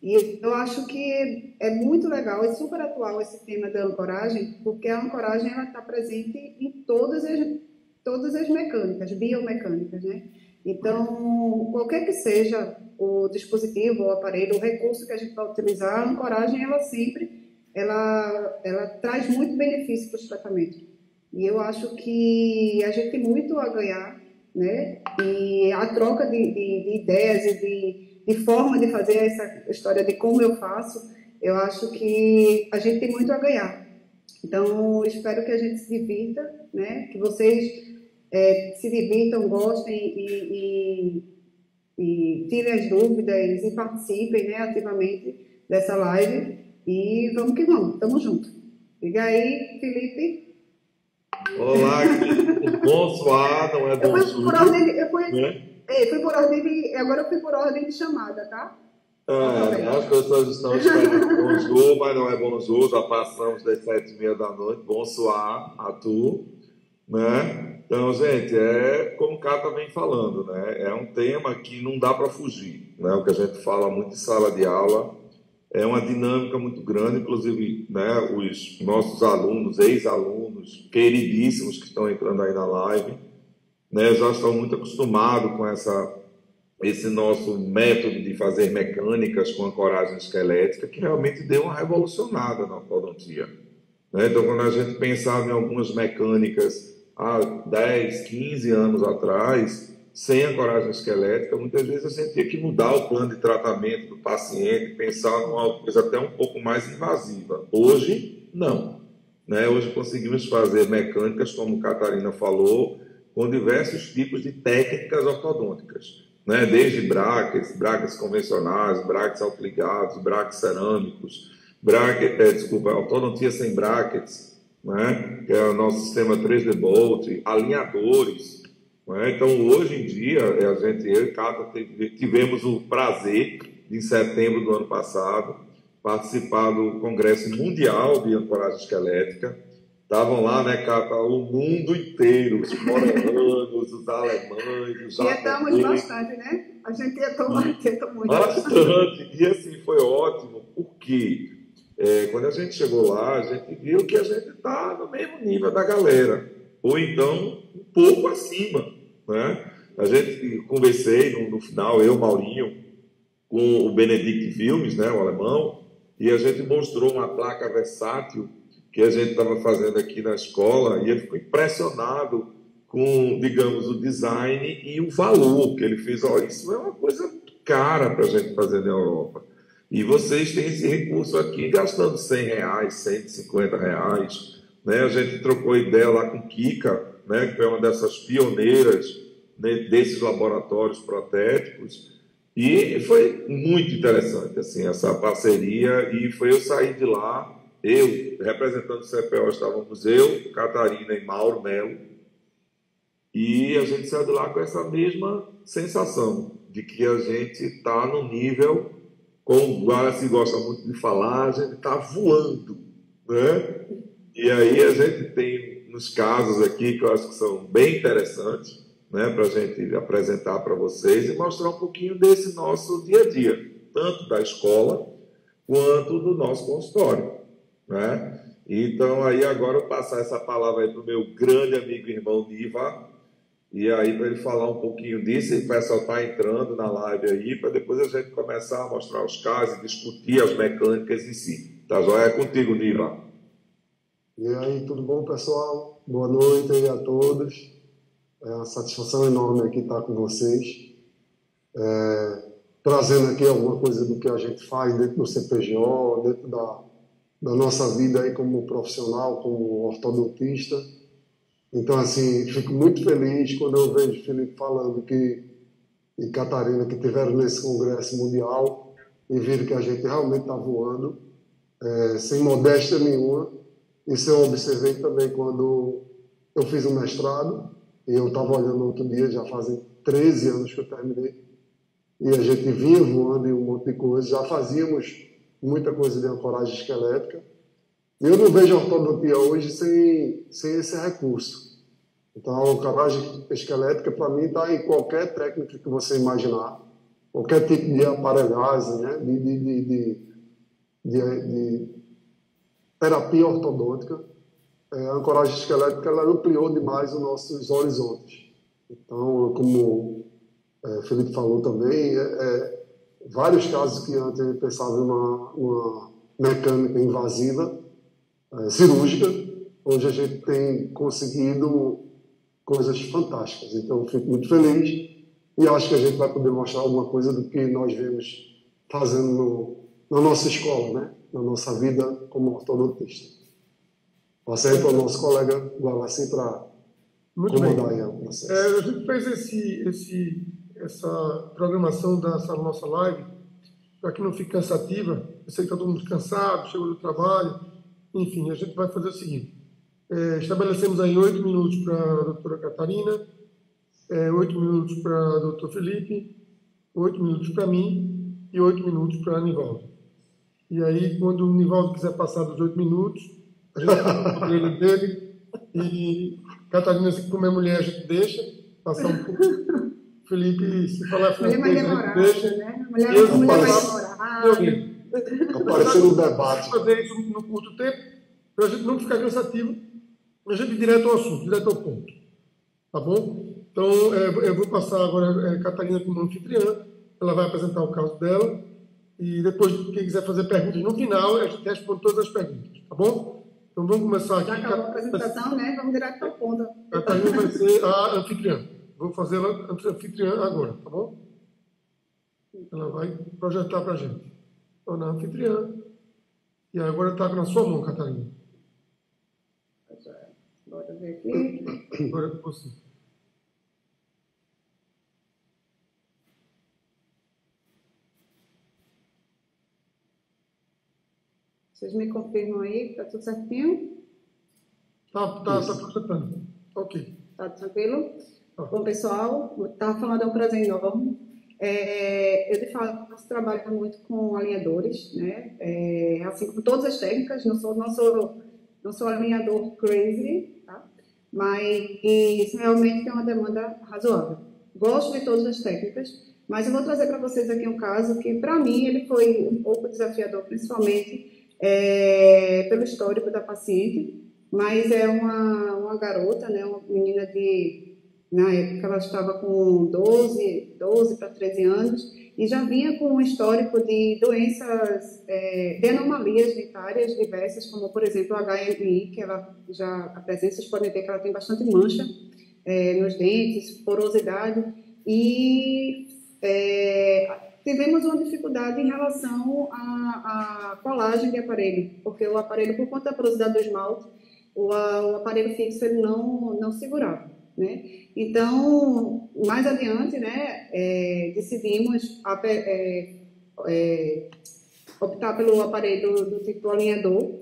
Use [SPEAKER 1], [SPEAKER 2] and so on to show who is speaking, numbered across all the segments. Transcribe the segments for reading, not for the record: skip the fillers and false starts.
[SPEAKER 1] E eu acho que é muito legal, é super atual esse tema da ancoragem, porque a ancoragem ela está presente em todas as mecânicas, biomecânicas, né? Então, qualquer que seja o dispositivo, o aparelho, o recurso que a gente vai utilizar, a ancoragem, ela sempre, ela traz muito benefício para os tratamentos. E eu acho que a gente tem muito a ganhar, né? E a troca de ideias e de forma de fazer essa história de como eu faço, eu acho que a gente tem muito a ganhar. Então, espero que a gente se divirta, né? Que vocês se divirtam, gostem e tirem as dúvidas e participem, né, ativamente dessa live. E vamos que vamos, tamo junto. Liga aí, Felipe.
[SPEAKER 2] Olá, bonsoir, não é bonjour,
[SPEAKER 1] fui por ordem de, agora eu fui por ordem de chamada, tá?
[SPEAKER 2] As pessoas estão esperando bonjour, mas não é bonjour, já passamos das 7h30 da noite, bonsoir a tu, né? Então, gente, como o Cata vem falando, né? É um tema que não dá para fugir, né? O que a gente fala muito em sala de aula, é uma dinâmica muito grande, inclusive, né, os nossos alunos, ex-alunos, queridíssimos que estão entrando aí na live, né, já estão muito acostumados com esse nosso método de fazer mecânicas com ancoragem esquelética, que realmente deu uma revolucionada na ortodontia. Né? Então, quando a gente pensava em algumas mecânicas há 10, 15 anos atrás, sem ancoragem esquelética, muitas vezes eu sentia que mudar o plano de tratamento do paciente, pensar numa coisa até um pouco mais invasiva. Hoje, não. Né? Hoje conseguimos fazer mecânicas, como a Catarina falou, com diversos tipos de técnicas ortodônticas. Né? Desde brackets convencionais, brackets autoligados, brackets cerâmicos, ortodontia sem brackets, né? Que é o nosso sistema 3D Bolt, alinhadores. Né? Então, hoje em dia, eu e Cata tivemos o prazer, de, em setembro do ano passado, participar do Congresso Mundial de Ancoragem Esquelética. Estavam lá, né, Cata, o mundo inteiro, os coreanos, os alemães, os japoneses.
[SPEAKER 1] Tietamos bastante, né? A gente tietou muito.
[SPEAKER 2] Bastante. E assim, foi ótimo, porque quando a gente chegou lá, a gente viu que a gente está no mesmo nível da galera, ou então um pouco acima, né? A gente conversei no final, eu, Maurinho, com o Benedict Wilmes, né, o alemão, e a gente mostrou uma placa versátil que a gente estava fazendo aqui na escola, e ele ficou impressionado com, digamos, o design e o valor que ele fez. Olha, isso é uma coisa cara para a gente fazer na Europa. E vocês têm esse recurso aqui gastando R$100, R$150. Né? A gente trocou ideia lá com Kika, né, que é uma dessas pioneiras, né, desses laboratórios protéticos. E foi muito interessante assim, essa parceria. E foi eu sair de lá, representando o CPO, estávamos eu, Catarina e Mauro Melo, e a gente saiu de lá com essa mesma sensação de que a gente está no nível, como o Wallace gosta muito de falar, a gente está voando, né? E aí a gente tem nos casos aqui que eu acho que são bem interessantes, né, para a gente apresentar para vocês e mostrar um pouquinho desse nosso dia a dia, tanto da escola quanto do nosso consultório, né? Então, aí agora eu vou passar essa palavra aí para o meu grande amigo e irmão Niva, e aí para ele falar um pouquinho disso, e o pessoal está entrando na live aí, para depois a gente começar a mostrar os casos e discutir as mecânicas em si. Tá joia? É contigo, Niva.
[SPEAKER 3] E aí, tudo bom, pessoal? Boa noite a todos. É uma satisfação enorme aqui estar com vocês, trazendo aqui alguma coisa do que a gente faz dentro do CPGO, dentro da nossa vida aí como profissional, como ortodontista. Então, assim, fico muito feliz quando eu vejo o Felipe falando e Catarina que tiveram nesse congresso mundial e viram que a gente realmente está voando, sem modéstia nenhuma. Isso eu observei também quando eu fiz o mestrado, e eu estava olhando outro dia, já fazem 13 anos que eu terminei, e a gente vinha voando em um monte de coisa, já fazíamos muita coisa de ancoragem esquelética, e eu não vejo a ortodontia hoje sem esse recurso. Então, a ancoragem esquelética, para mim, está em qualquer técnica que você imaginar. qualquer tipo de aparelhagem, né? de terapia ortodôntica, a ancoragem esquelética ela ampliou demais os nossos horizontes. Então, como o Felipe falou também, vários casos que antes a gente pensava em uma mecânica invasiva, cirúrgica, hoje a gente tem conseguido coisas fantásticas. Então, fico muito feliz e acho que a gente vai poder mostrar alguma coisa do que nós vemos fazendo na nossa escola, né? Na nossa vida como ortodontista. Passei para o nosso colega Guaraci para comandar aí o processo.
[SPEAKER 4] A gente fez essa programação dessa nossa live para que não fique cansativa. Eu sei que está todo mundo cansado, chegou do trabalho. Enfim, a gente vai fazer o seguinte. Estabelecemos aí 8 minutos para a doutora Catarina, 8 minutos para o doutor Felipe, 8 minutos para mim e 8 minutos para o Nivaldo. E aí, quando o Nivaldo quiser passar dos 8 minutos, a gente fala o ele dele e Catarina, como é mulher, a gente deixa passar um pouco. Felipe, se falar francês, a gente deixa.
[SPEAKER 1] Né? Mulher vai demorar.
[SPEAKER 3] Apareceu no debate.
[SPEAKER 4] Fazer isso no curto tempo, para a gente não ficar cansativo, a gente ir direto ao assunto, direto ao ponto. Tá bom? Então, eu vou passar agora a Catarina como anfitriã, ela vai apresentar o caso dela, e depois, quem quiser fazer perguntas no final, a gente responde todas as perguntas, tá bom? Então, vamos começar aqui.
[SPEAKER 1] Já acabou a apresentação, né? Vamos direto ao ponto.
[SPEAKER 4] Catarina vai ser a anfitriã. Vou fazer ela anfitriã agora, tá bom? Ela vai projetar para a gente. Então, na anfitriã. E agora está na sua mão, Catarina.
[SPEAKER 1] Bora ver aqui.
[SPEAKER 4] Agora é com você.
[SPEAKER 1] Vocês me confirmam aí que está tudo certinho?
[SPEAKER 4] Tá projetando. Ok.
[SPEAKER 1] Tá tranquilo? Bom, pessoal, estava falando, é um prazer enorme. Eu, de fato, trabalho muito com alinhadores, né? Assim como todas as técnicas, não sou alinhador crazy, tá? Mas isso realmente tem uma demanda razoável. Gosto de todas as técnicas, mas eu vou trazer para vocês aqui um caso que, para mim, ele foi um pouco desafiador, principalmente pelo histórico da paciente, mas é uma garota, né? Uma menina na época ela estava com 12 para 13 anos e já vinha com um histórico de doenças, de anomalias dentárias diversas, como, por exemplo, a HMI, que ela já apresenta, vocês podem ver que ela tem bastante mancha nos dentes, porosidade, e tivemos uma dificuldade em relação à colagem de aparelho, porque o aparelho, por conta da porosidade do esmalte, o aparelho fixo ele não segurava, né? Então, mais adiante, né, decidimos optar pelo aparelho do tipo alinhador,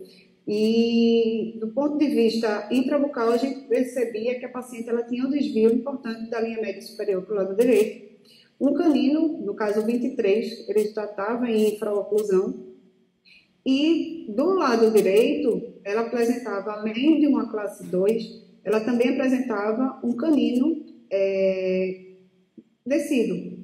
[SPEAKER 1] e do ponto de vista intrabucal a gente percebia que a paciente ela tinha um desvio importante da linha média superior para o lado direito. Um canino, no caso 23, ele já estava em infraoclusão, e do lado direito ela apresentava, além de uma classe 2, ela também apresentava um canino descido,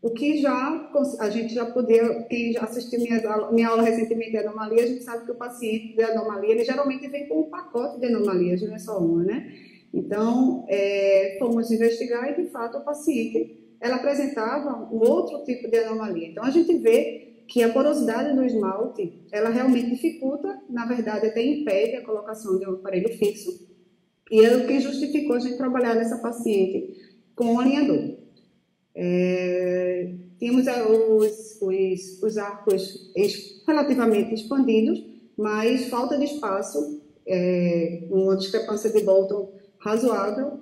[SPEAKER 1] o que a gente já podia, quem já assistiu minha aula recentemente de anomalia, a gente sabe que o paciente de anomalia, ele geralmente vem com um pacote de anomalias, não é só uma, né? Então, fomos investigar e, de fato, o paciente, ela apresentava um outro tipo de anomalia. Então, a gente vê que a porosidade do esmalte, ela realmente dificulta, na verdade, até impede a colocação de um aparelho fixo, e é o que justificou a gente trabalhar nessa paciente com o alinhador. Tínhamos os arcos relativamente expandidos, mas falta de espaço, uma discrepância de Bolton razoável,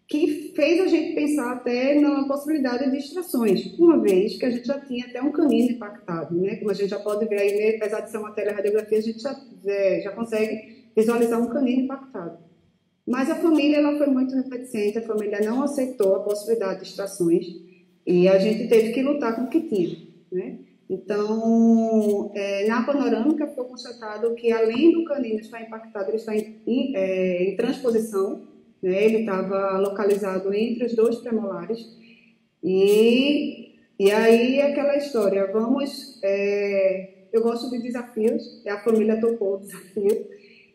[SPEAKER 1] que fez a gente pensar até na possibilidade de extrações, uma vez que a gente já tinha até um canino impactado, né? Como a gente já pode ver aí, apesar de ser uma teleradiografia, a gente já consegue visualizar um canino impactado. Mas a família ela foi muito reticente, a família não aceitou a possibilidade de extrações e a gente teve que lutar com o que tinha, né? Então, na panorâmica foi constatado que, além do canino estar impactado, ele está em transposição, né? Ele estava localizado entre os dois premolares e E aí, aquela história, eu gosto de desafios, a família topou o desafio,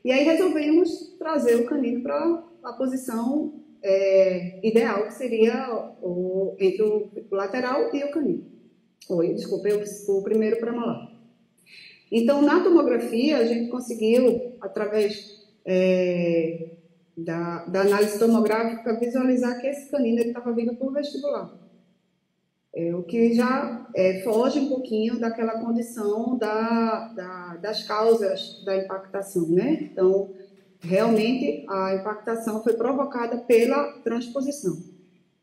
[SPEAKER 1] e aí resolvemos trazer o canino para a posição ideal, que seria entre o lateral e o canino. Desculpa, o primeiro premolar. Então, na tomografia, a gente conseguiu, através da análise tomográfica, visualizar que esse canino estava vindo por vestibular. O que já foge um pouquinho daquela condição das causas da impactação, né? Então, realmente, a impactação foi provocada pela transposição.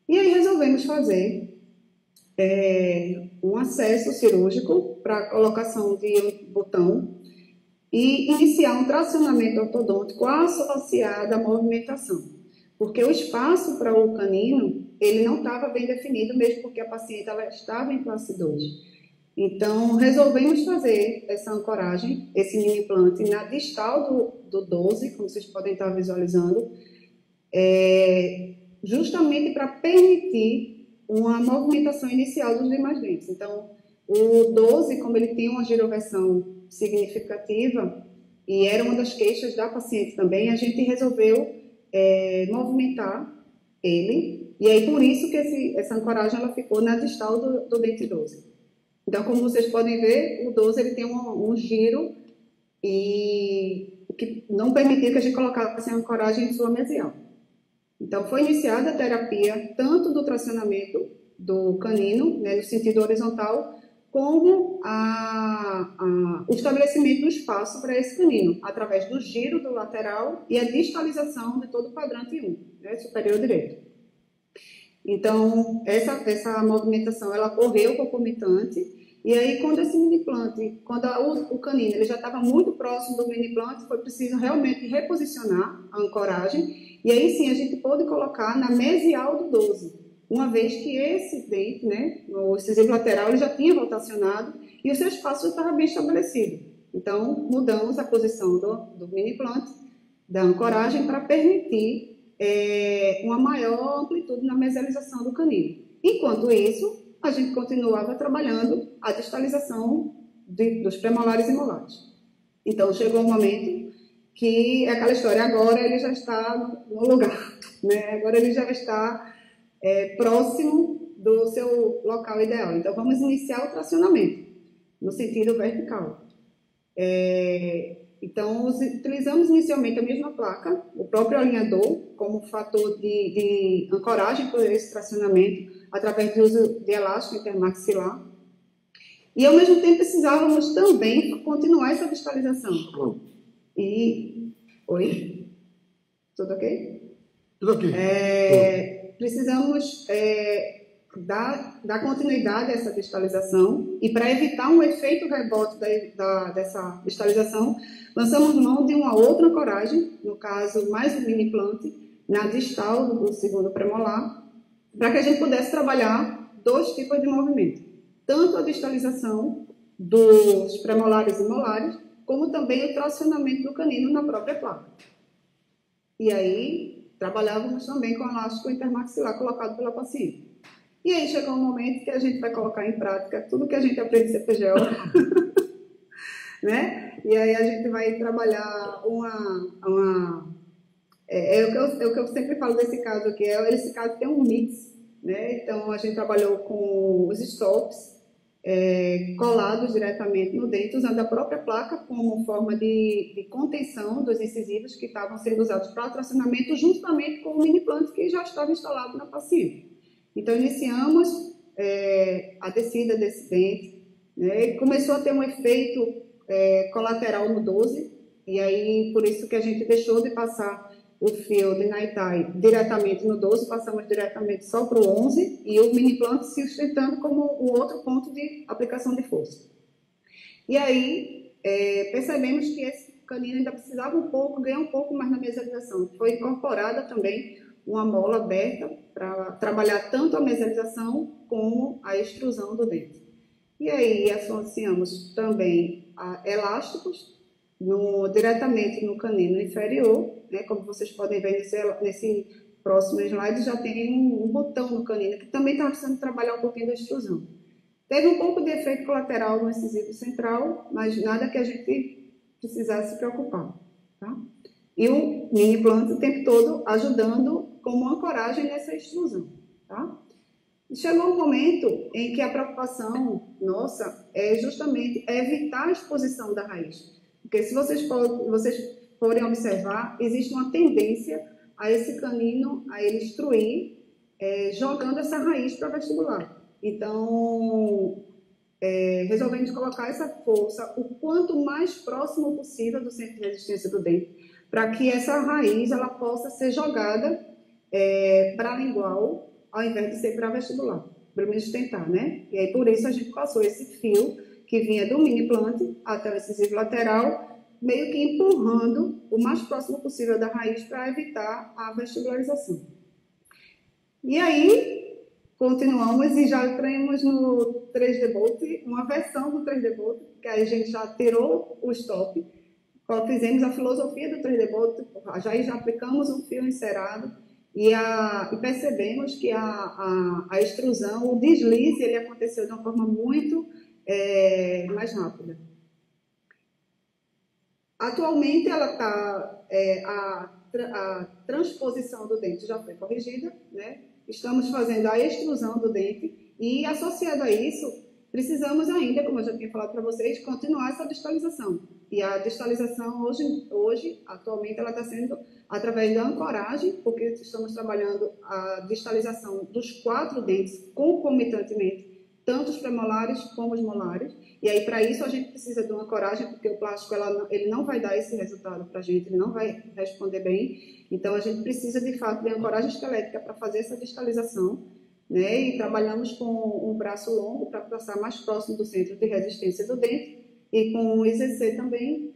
[SPEAKER 1] E aí resolvemos fazer um acesso cirúrgico para a colocação de um botão e iniciar um tracionamento ortodôntico associado à movimentação. Porque o espaço para o canino, ele não estava bem definido, mesmo porque a paciente ela estava em classe 2. Então, resolvemos fazer essa ancoragem, esse mini implante, na distal do 12, como vocês podem estar visualizando, justamente para permitir uma movimentação inicial dos demais dentes. Então, o 12, como ele tem uma giroversão significativa, e era uma das queixas da paciente também, a gente resolveu movimentar ele, e aí por isso que essa ancoragem ela ficou na distal do dente 12. Então, como vocês podem ver, o 12 ele tem um giro, e o que não permitia que a gente colocasse a ancoragem em sua mesial. Então, foi iniciada a terapia tanto do tracionamento do canino, né, no sentido horizontal, como o estabelecimento do espaço para esse canino, através do giro do lateral e a distalização de todo o quadrante 1, né, superior direito. Então, essa movimentação ela ocorreu concomitante, e aí quando esse mini-implante, quando o canino ele já estava muito próximo do mini-implante, foi preciso realmente reposicionar a ancoragem, e aí sim a gente pôde colocar na mesial do 12, uma vez que esse dente, né, o incisivo lateral, ele já tinha rotacionado e o seu espaço já estava bem estabelecido. Então, mudamos a posição do mini-implante, da ancoragem, para permitir uma maior amplitude na mesialização do canino. Enquanto isso, a gente continuava trabalhando a distalização dos premolares e molares. Então, chegou um momento que aquela história, agora ele já está no lugar, né? Agora ele já está próximo do seu local ideal. Então, vamos iniciar o tracionamento no sentido vertical. Então, utilizamos inicialmente a mesma placa, o próprio alinhador, como fator de ancoragem para esse tracionamento, através do uso de elástico intermaxilar. E, ao mesmo tempo, precisávamos também continuar essa distalização. Oi? Tudo ok?
[SPEAKER 4] Tudo ok.
[SPEAKER 1] Precisamos dar continuidade a essa distalização, e para evitar um efeito rebote dessa distalização, lançamos mão de uma outra ancoragem, no caso mais um mini implante, na distal do segundo premolar, para que a gente pudesse trabalhar dois tipos de movimento, tanto a distalização dos premolares e molares, como também o tracionamento do canino na própria placa. E aí, trabalhávamos também com elástico intermaxilar colocado pela paciente. E aí chegou um momento que a gente vai colocar em prática tudo que a gente aprende em CPGO, né? E aí a gente vai trabalhar o que eu sempre falo desse caso aqui, esse caso tem um mix, né? Então a gente trabalhou com os stops colados diretamente no dente, usando a própria placa como forma de contenção dos incisivos que estavam sendo usados para tracionamento, juntamente com o mini implante que já estava instalado na paciente. Então, iniciamos a descida desse dente, né? Começou a ter um efeito colateral no 12, e aí por isso que a gente deixou de passar o fio de Naitai diretamente no 12, passamos diretamente só para o 11, e o mini implante se sustentando como o outro ponto de aplicação de força. E aí percebemos que esse canino ainda precisava ganhar um pouco mais na mesialização. Foi incorporada também uma mola aberta para trabalhar tanto a mesialização como a extrusão do dente. E aí associamos também elásticos diretamente no canino inferior, né? Como vocês podem ver nesse próximo slide, já tem um botão no canino que também está precisando trabalhar um pouquinho da extrusão. Teve um pouco de efeito colateral no incisivo central, mas nada que a gente precisasse se preocupar, tá? E o mini implante o tempo todo ajudando como ancoragem nessa extrusão, tá? E chegou um momento em que a preocupação nossa é justamente evitar a exposição da raiz. Porque se vocês forem observar, existe uma tendência a esse canino, a ele extruir, jogando essa raiz para vestibular. Então, resolvemos colocar essa força o quanto mais próximo possível do centro de resistência do dente, para que essa raiz ela possa ser jogada para a lingual, ao invés de ser para vestibular. Pelo menos tentar, né? E aí, por isso, a gente passou esse fio que vinha do mini implante até o incisivo lateral, meio que empurrando o mais próximo possível da raiz para evitar a vestibularização. E aí, continuamos e já entramos no 3D Bolt, uma versão do 3D Bolt, que aí a gente já tirou o stop, fizemos a filosofia do 3D Bolt, já aplicamos um fio encerado e percebemos que a extrusão, o deslize, ele aconteceu de uma forma muito mais rápida. Atualmente, ela está, a transposição do dente já foi corrigida, né? Estamos fazendo a extrusão do dente e, associado a isso, precisamos ainda, como eu já tinha falado para vocês, continuar essa distalização. E a distalização, hoje atualmente, ela está sendo através da ancoragem, porque estamos trabalhando a distalização dos 4 dentes concomitantemente, tanto os premolares como os molares. E aí, para isso, a gente precisa de uma ancoragem, porque o plástico ele não vai dar esse resultado para a gente, ele não vai responder bem. Então, a gente precisa, de fato, de ancoragem esquelética para fazer essa distalização, né? E trabalhamos com um braço longo para passar mais próximo do centro de resistência do dente e com o IZC também.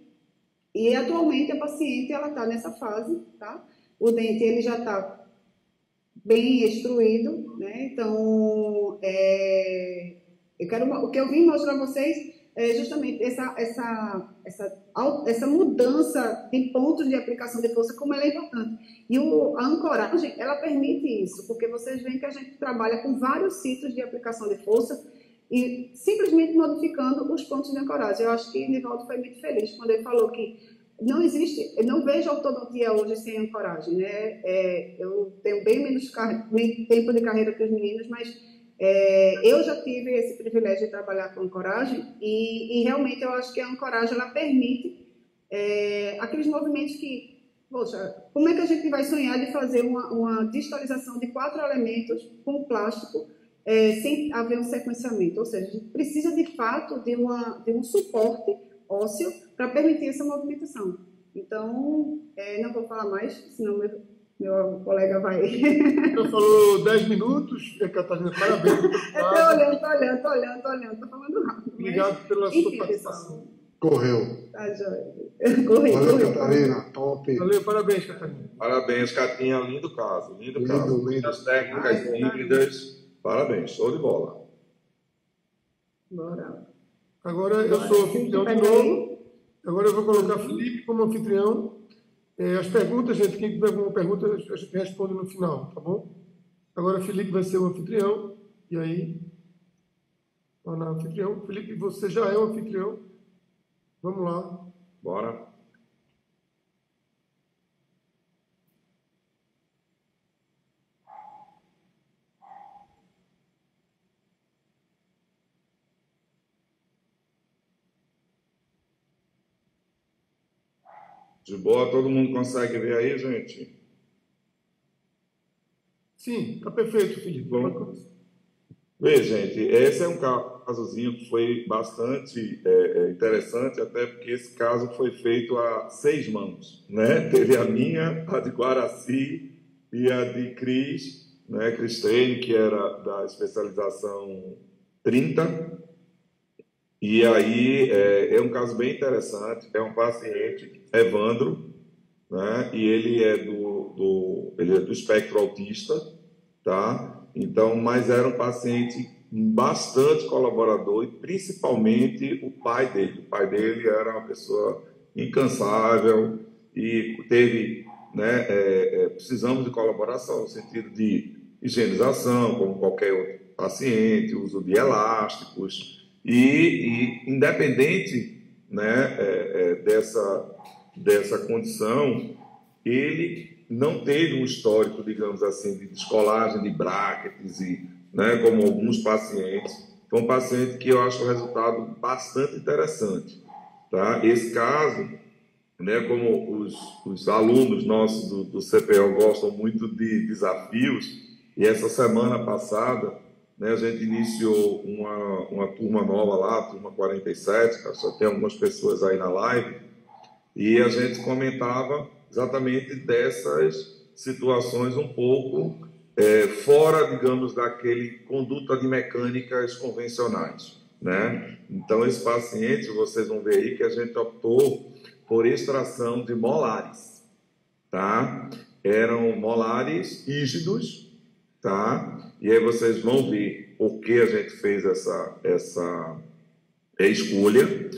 [SPEAKER 1] E, atualmente, a paciente está nessa fase, tá? O dente ele já está bem extruído, né? Então, o que eu vim mostrar a vocês é justamente essa mudança de pontos de aplicação de força, como ela é importante. E a ancoragem, ela permite isso, porque vocês veem que a gente trabalha com vários sítios de aplicação de força e simplesmente modificando os pontos de ancoragem. Eu acho que Nivaldo foi muito feliz quando ele falou que não existe, eu não vejo ortodontia hoje sem ancoragem, né? Eu tenho bem menos tempo de carreira que os meninos, mas eu já tive esse privilégio de trabalhar com ancoragem e realmente eu acho que a ancoragem ela permite aqueles movimentos que, poxa, como é que a gente vai sonhar de fazer uma distalização de 4 elementos com plástico sem haver um sequenciamento? Ou seja, a gente precisa de fato de um suporte ósseo para permitir essa movimentação. Então, não vou falar mais, senão meu colega vai.
[SPEAKER 4] Já falou 10 minutos, Catarina, parabéns.
[SPEAKER 1] Estou olhando, estou falando rápido.
[SPEAKER 4] Obrigado pela sua participação.
[SPEAKER 3] Correu.
[SPEAKER 1] Tá, joia.
[SPEAKER 3] Valeu, Catarina. Top.
[SPEAKER 4] Valeu, parabéns, Catarina.
[SPEAKER 2] Parabéns, Catinha. Lindo caso.
[SPEAKER 3] Lindo.
[SPEAKER 2] Muitas técnicas híbridas. Parabéns. Show de bola.
[SPEAKER 1] Bora.
[SPEAKER 4] Agora eu sou anfitrião de novo. Agora eu vou colocar Felipe como anfitrião. As perguntas, gente, quem tiver alguma pergunta, a gente responde no final, tá bom? Agora Felipe vai ser o anfitrião. E aí, anfitrião. Felipe, você já é o anfitrião. Vamos lá.
[SPEAKER 2] Bora. De boa, todo mundo consegue ver aí, gente?
[SPEAKER 4] Sim, tá perfeito, Felipe.
[SPEAKER 2] Bom. Bem, gente, esse é um casozinho que foi bastante interessante, até porque esse caso foi feito a 6 mãos, né? Teve a minha, a de Guaraci e a de Cris, né? Cristene, que era da especialização 30. E aí é um caso bem interessante, é um paciente, Evandro, né? E ele é do espectro autista, tá? Então, mas era um paciente bastante colaborador e principalmente o pai dele. O pai dele era uma pessoa incansável e teve, né? Precisamos de colaboração no sentido de higienização, como qualquer outro paciente, uso de elásticos, e independente, né, dessa condição, ele não teve um histórico, digamos assim, de descolagem de bráquetes, né, como alguns pacientes. Foi um paciente que eu acho o resultado bastante interessante. Tá? Esse caso, né, como os alunos nossos do CPO gostam muito de desafios, e essa semana passada, né, a gente iniciou uma turma nova lá, a turma 47, só tem algumas pessoas aí na live, e a gente comentava exatamente dessas situações um pouco fora, digamos, daquele conduta de mecânicas convencionais, né? Então, esse paciente, vocês vão ver aí que a gente optou por extração de molares, tá? Eram molares rígidos, tá? E aí vocês vão ver por que a gente fez essa escolha,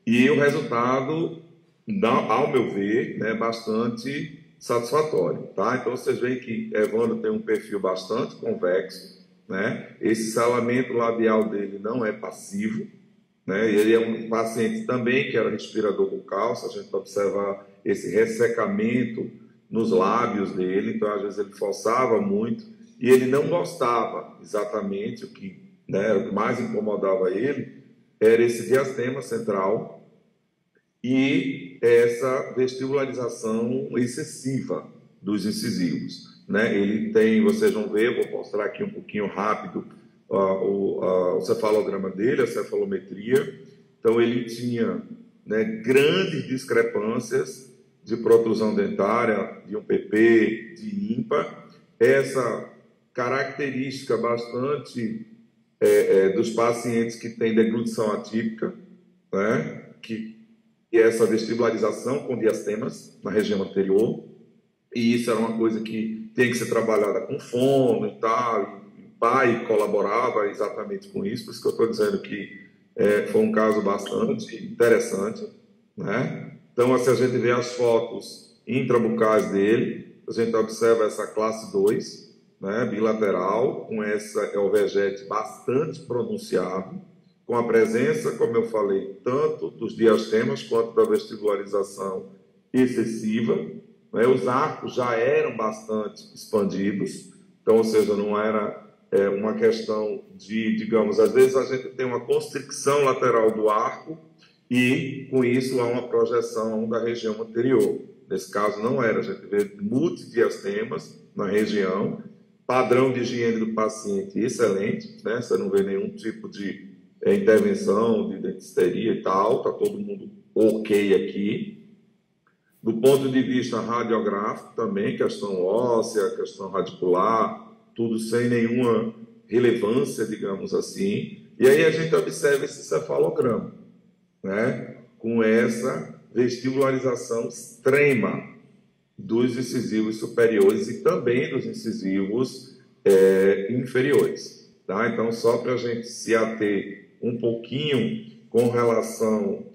[SPEAKER 2] e o resultado, ao meu ver, é bastante satisfatório, tá? Então vocês veem que Evandro tem um perfil bastante convexo, né? Esse selamento labial dele não é passivo, né? Ele é um paciente também que era respirador bucal, se a gente observar esse ressecamento nos lábios dele, então às vezes ele forçava muito e ele não gostava exatamente, o que, né, o que mais incomodava ele era esse diastema central e essa vestibularização excessiva dos incisivos, né? Ele tem, vocês vão ver, vou mostrar aqui um pouquinho rápido o cefalograma dele, a cefalometria. Então ele tinha, né, grandes discrepâncias de protrusão dentária, de um PP, de ímpar, essa característica bastante dos pacientes que têm deglutição atípica, né, e essa vestibularização com diastemas na região anterior, e isso era uma coisa que tem que ser trabalhada com fono e tal, e o pai colaborava exatamente com isso, por isso que eu estou dizendo que foi um caso bastante interessante, né? Então, se a gente vê as fotos intrabucais dele, a gente observa essa classe 2, né, bilateral, com essa alvejete bastante pronunciado, com a presença, como eu falei, tanto dos diastemas quanto da vestibularização excessiva, né? Os arcos já eram bastante expandidos, então, ou seja, não era uma questão de, digamos, às vezes a gente tem uma constricção lateral do arco e, com isso, há uma projeção da região anterior. Nesse caso, não era, a gente vê multidiastemas na região, padrão de higiene do paciente excelente, né? Você não vê nenhum tipo de intervenção de dentisteria e tal, está todo mundo ok aqui. Do ponto de vista radiográfico também, questão óssea, questão radicular, tudo sem nenhuma relevância, digamos assim. E aí a gente observa esse cefalograma, né, com essa vestibularização extrema dos incisivos superiores e também dos incisivos inferiores. Tá? Então, só para a gente se ater um pouquinho com relação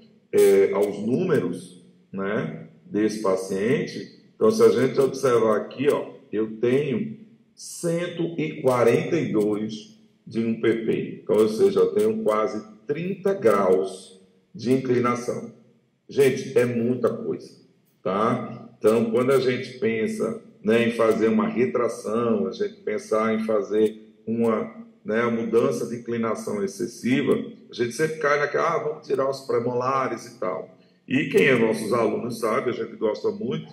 [SPEAKER 2] aos números, né, desse paciente. Então, se a gente observar aqui, ó, eu tenho 142 de um PP. Então, ou seja, eu tenho quase 30 graus de inclinação. Gente, é muita coisa, tá? Então, quando a gente pensa, né, em fazer uma retração, a gente pensar em fazer uma mudança de inclinação excessiva, a gente sempre cai naquela, vamos tirar os premolares e tal. E quem é nossos alunos sabe, a gente gosta muito,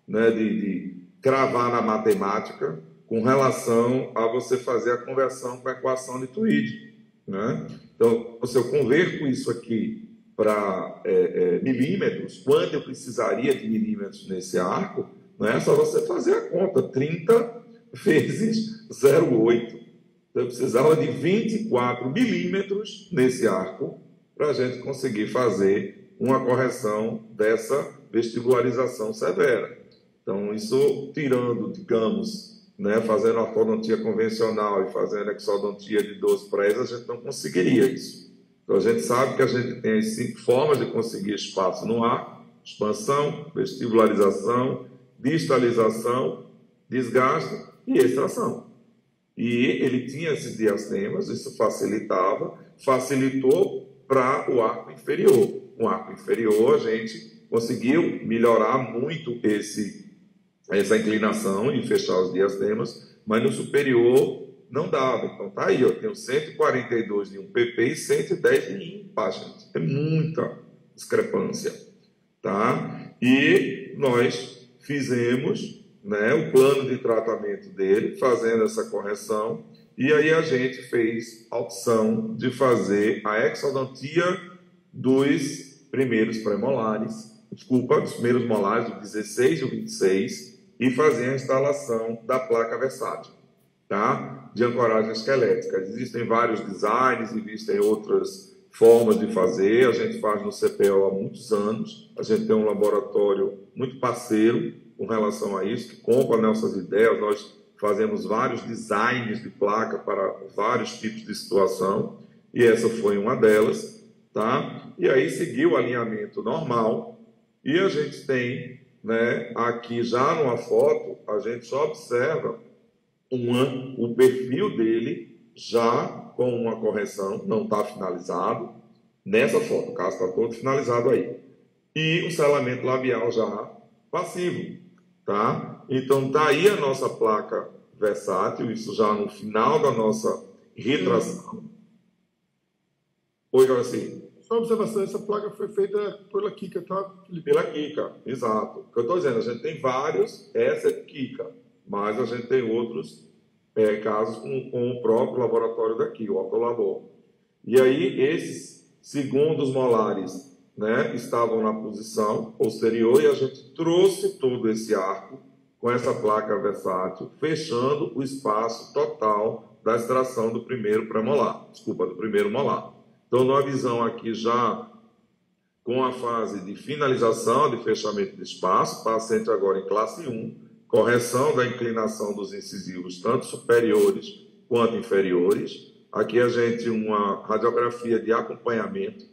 [SPEAKER 2] né, de cravar na matemática com relação a você fazer a conversão com a equação de Tweed, né? Então, se eu converto isso aqui para milímetros, quanto eu precisaria de milímetros nesse arco, né? É só você fazer a conta, 30 vezes 0,8. Então, eu precisava de 24 milímetros nesse arco para a gente conseguir fazer uma correção dessa vestibularização severa. Então, isso tirando, digamos, né, fazendo ortodontia convencional e fazendo exodontia de 12 prés, a gente não conseguiria isso. Então, a gente sabe que a gente tem as 5 formas de conseguir espaço no arco: expansão, vestibularização, distalização, desgaste e extração. e ele tinha esses diastemas, isso facilitou para o arco inferior. O arco inferior a gente conseguiu melhorar muito essa inclinação e fechar os diastemas, mas no superior não dava. Então tá aí, eu tenho 142 de um PP e 110 de IMPA, gente. É muita discrepância, tá? E nós fizemos, né, o plano de tratamento dele, fazendo essa correção, e aí a gente fez a opção de fazer a exodontia dos primeiros premolares, dos primeiros molares, do 16 e o 26, e fazer a instalação da placa versátil, tá? De ancoragem esquelética. Existem vários designs, existem outras formas de fazer, a gente faz no CPO há muitos anos, a gente tem um laboratório muito parceiro com relação a isso, que compra nossas ideias, nós fazemos vários designs de placa para vários tipos de situação, e essa foi uma delas, tá? E aí seguiu o alinhamento normal, e a gente tem, né, aqui já numa foto, a gente só observa o perfil dele já com uma correção, não está finalizado, nessa foto, o caso está todo finalizado aí. E o selamento labial já passivo, tá? Então está aí a nossa placa versátil, isso já no final da nossa retração. Oi, Garcia.
[SPEAKER 4] Só observação, essa placa foi feita pela Kika, tá, Felipe?
[SPEAKER 2] Pela Kika, exato. O que eu estou dizendo, a gente tem vários, essa é Kika, mas a gente tem outros casos com o próprio laboratório daqui, o Autolabor. E aí, esses segundos molares, né, estavam na posição posterior e a gente trouxe todo esse arco com essa placa versátil, fechando o espaço total da extração do primeiro premolar, do primeiro molar. Então, numa visão aqui já com a fase de finalização, de fechamento de espaço, paciente agora em classe 1, correção da inclinação dos incisivos, tanto superiores quanto inferiores. Aqui a gente uma radiografia de acompanhamento,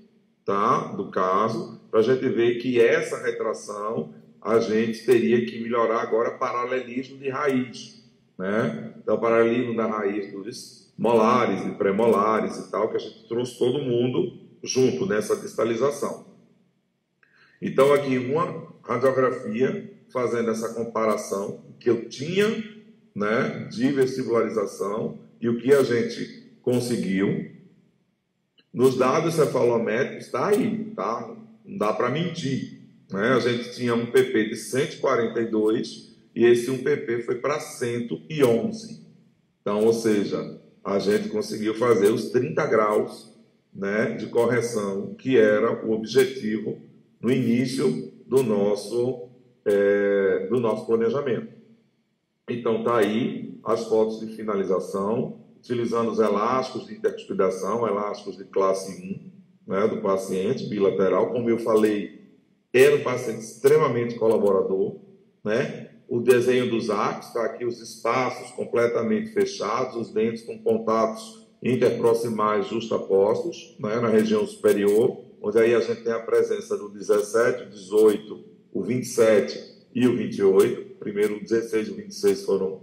[SPEAKER 2] tá, do caso, para a gente ver que essa retração a gente teria que melhorar agora paralelismo de raiz, né? Então, paralelismo da raiz dos molares e premolares e tal, que a gente trouxe todo mundo junto nessa distalização. Então, aqui uma radiografia fazendo essa comparação que eu tinha, né, de vestibularização e o que a gente conseguiu. Nos dados cefalométricos está aí, tá? Não dá para mentir, né? A gente tinha um PP de 142 e esse 1PP foi para 111. Então, ou seja, a gente conseguiu fazer os 30 graus, né, de correção, que era o objetivo no início do nosso planejamento. Então, está aí as fotos de finalização, utilizando os elásticos de intercuspidação, elásticos de classe 1, né, do paciente, bilateral. Como eu falei, era um paciente extremamente colaborador, né? O desenho dos arcos, está aqui os espaços completamente fechados, os dentes com contatos interproximais justapostos, né, na região superior, onde aí a gente tem a presença do 17, o 18, o 27 e o 28. Primeiro o 16 e o 26 foram,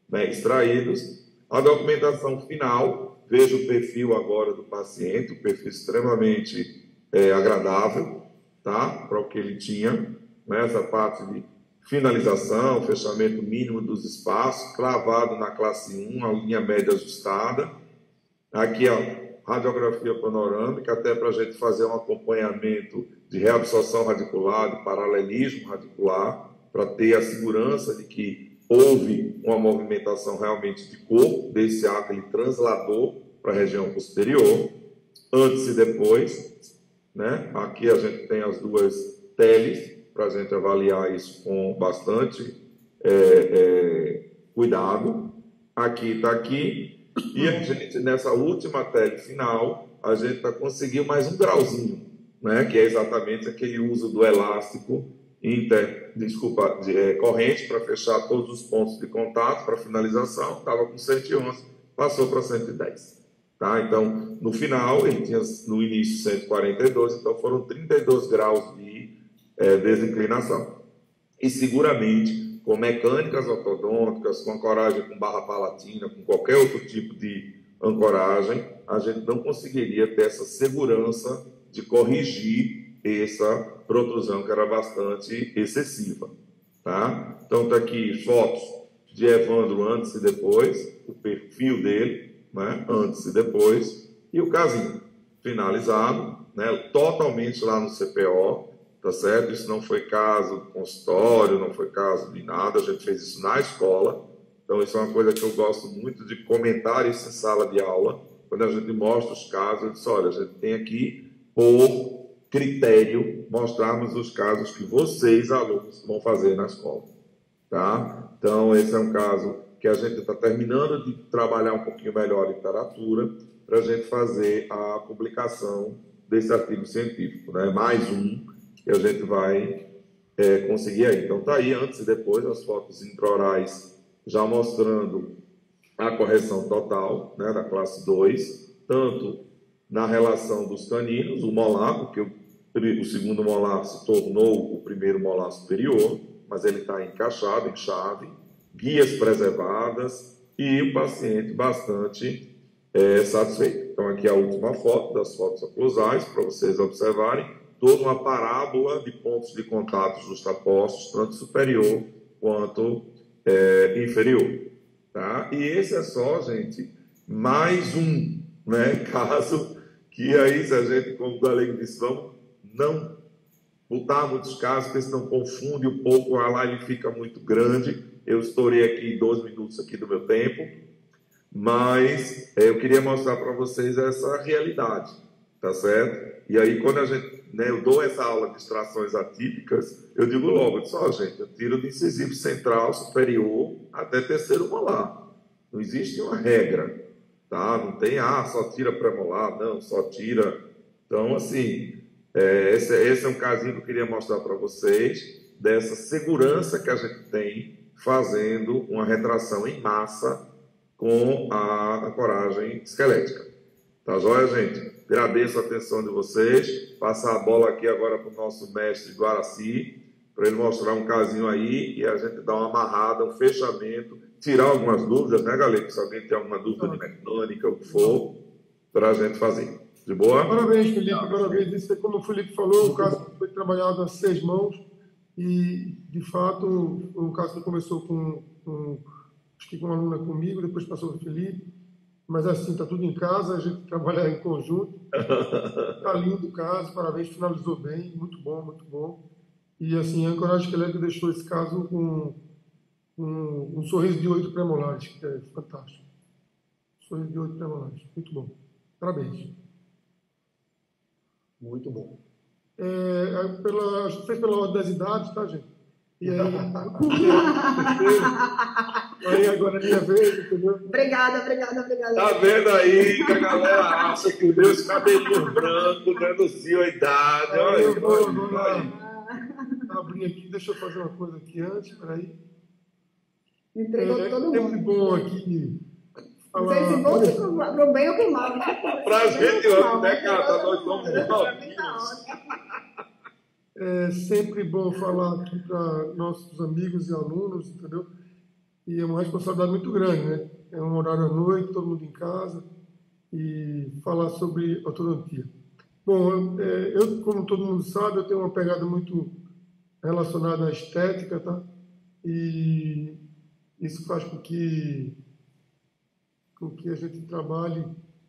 [SPEAKER 2] né, extraídos. A documentação final, veja o perfil agora do paciente, um perfil extremamente agradável, tá? Para o que ele tinha, né? Essa parte de finalização, fechamento mínimo dos espaços, cravado na classe 1, a linha média ajustada. Aqui a radiografia panorâmica, até para a gente fazer um acompanhamento de reabsorção radicular, de paralelismo radicular, para ter a segurança de que houve uma movimentação realmente de corpo desse ato, ele transladou para a região posterior, antes e depois, né? Aqui a gente tem as duas teles, para a gente avaliar isso com bastante cuidado. Aqui está aqui, e a gente, nessa última tele final, a gente conseguiu mais um grauzinho, né? Que é exatamente aquele uso do elástico corrente para fechar todos os pontos de contato para finalização, estava com 111, passou para 110. Tá? Então, no final, ele tinha no início 142, então foram 32 graus de desinclinação. E seguramente com mecânicas ortodônticas, com ancoragem com barra palatina, com qualquer outro tipo de ancoragem, a gente não conseguiria ter essa segurança de corrigir essa protrusão que era bastante excessiva, tá? Então tá aqui fotos de Evandro antes e depois, o perfil dele, né? Antes e depois, e o casinho finalizado, né? Totalmente lá no CPO, tá certo? Isso não foi caso de consultório, não foi caso de nada, a gente fez isso na escola. Então, isso é uma coisa que eu gosto muito de comentar isso em sala de aula. Quando a gente mostra os casos, eu disse, olha, a gente tem aqui, por critério, mostrarmos os casos que vocês, alunos, vão fazer na escola. Tá? Então, esse é um caso que a gente está terminando de trabalhar um pouquinho melhor a literatura para a gente fazer a publicação desse artigo científico. Né? Mais um que a gente vai conseguir aí. Então, está aí, antes e depois, as fotos intraorais já mostrando a correção total, né, da classe 2, tanto na relação dos caninos, o molar, porque o segundo molar se tornou o primeiro molar superior, mas ele está encaixado em chave, guias preservadas e o paciente bastante satisfeito. Então, aqui a última foto das fotos oclusais, para vocês observarem, toda uma parábola de pontos de contato justapostos, tanto superior quanto inferior. Tá? E esse é só, gente, mais um, né, caso que aí, se a gente, como o Galego disse, vamos não botar muitos casos, porque senão confunde um pouco, a live fica muito grande. Eu estourei aqui 12 minutos aqui do meu tempo, mas eu queria mostrar para vocês essa realidade, tá certo? E aí, quando a gente, né, eu dou essa aula de extrações atípicas, eu digo logo, gente, eu tiro do incisivo central superior até terceiro molar. Não existe uma regra, tá? Não tem, só tira pré-molar, não, só tira. Então, assim, esse é um casinho que eu queria mostrar para vocês, dessa segurança que a gente tem fazendo uma retração em massa com a ancoragem esquelética. Tá joia, gente? Agradeço a atenção de vocês. Passar a bola aqui agora para o nosso mestre Guaraci, para ele mostrar um casinho aí e a gente dar uma amarrada, um fechamento, tirar algumas dúvidas, né, galera? Se alguém tem alguma dúvida de mecânica, o que for, para a gente fazer. De boa?
[SPEAKER 4] Parabéns, Felipe, parabéns. Isso é como o Felipe falou, o caso foi trabalhado a 6 mãos e, de fato, o caso que começou acho que com uma aluna comigo, depois passou para o Felipe, mas assim, está tudo em casa, a gente trabalha em conjunto. Está lindo o caso, parabéns, finalizou bem, muito bom, muito bom. E assim, a ancoragem esquelética deixou esse caso com um sorriso de 8 premolares, que é fantástico. Sorriso de 8 premolares, muito bom. Parabéns.
[SPEAKER 3] Muito bom.
[SPEAKER 4] A gente fez pela ordem das idades, tá, gente? E aí, aí agora é minha vez, entendeu?
[SPEAKER 1] Obrigada.
[SPEAKER 2] Tá vendo aí que a galera acha que o Deus cabelinho branco denunciou a idade. Olha,
[SPEAKER 4] Vamos lá. Abrir aqui, deixa eu fazer uma coisa aqui antes, peraí.
[SPEAKER 1] Entregou todo mundo.
[SPEAKER 4] Sempre bom aqui falar.
[SPEAKER 1] Não sei se vou pro bem ou pro mal.
[SPEAKER 2] Pra gente, né, Cata? Nós somos
[SPEAKER 4] É sempre bom falar aqui para nossos amigos e alunos, entendeu? E é uma responsabilidade muito grande, né? É um horário à noite, todo mundo em casa, e falar sobre ortodontia. Bom, eu, como todo mundo sabe, eu tenho uma pegada muito relacionada à estética, tá? E isso faz com que a gente trabalhe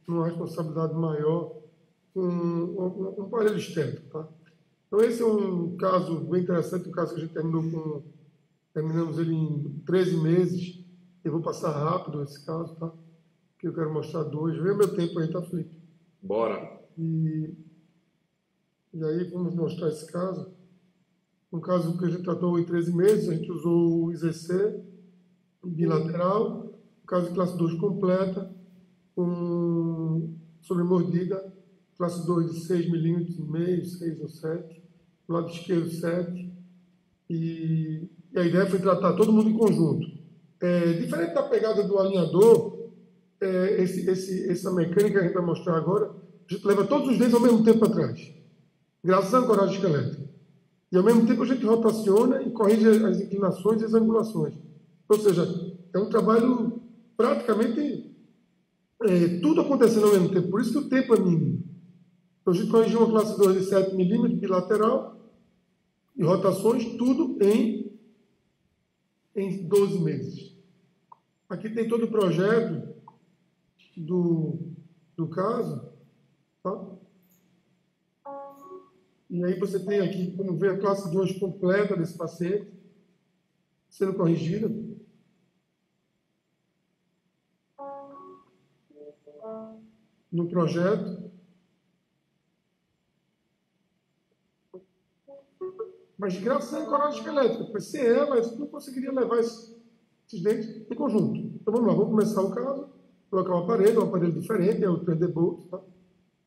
[SPEAKER 4] numa responsabilidade maior com um aparelho estético, tá? Então, esse é um caso bem interessante, um caso que a gente terminamos ele em 13 meses. Eu vou passar rápido esse caso, tá? Que eu quero mostrar 2. Vê meu tempo aí, tá, Felipe?
[SPEAKER 2] Bora.
[SPEAKER 4] E aí vamos mostrar esse caso. Um caso que a gente tratou em 13 meses, a gente usou o IZC bilateral, um caso de classe 2 completa, com sobremordida, classe 2 de 6 milímetros e meio, 6 ou 7, do lado esquerdo 7, e a ideia foi tratar todo mundo em conjunto. Diferente da pegada do alinhador, essa mecânica que a gente vai mostrar agora, a gente leva todos os dentes ao mesmo tempo para trás, graças à ancoragem esquelética. E, ao mesmo tempo, a gente rotaciona e corrige as inclinações e as angulações. Ou seja, é um trabalho praticamente tudo acontecendo ao mesmo tempo. Por isso que o tempo é mínimo. Então, a gente corrigiu uma classe 2 de 7 milímetros bilateral e rotações, tudo em 12 meses. Aqui tem todo o projeto do caso, tá? E aí você tem aqui, como vê, a classe 2 completa desse paciente, sendo corrigida. No projeto. Mas graças à ancoragem esquelética, porque sem ela, você não conseguiria levar esses dentes em conjunto. Então vamos lá, vamos começar o caso, colocar um aparelho diferente, é o Thunderbolt, tá?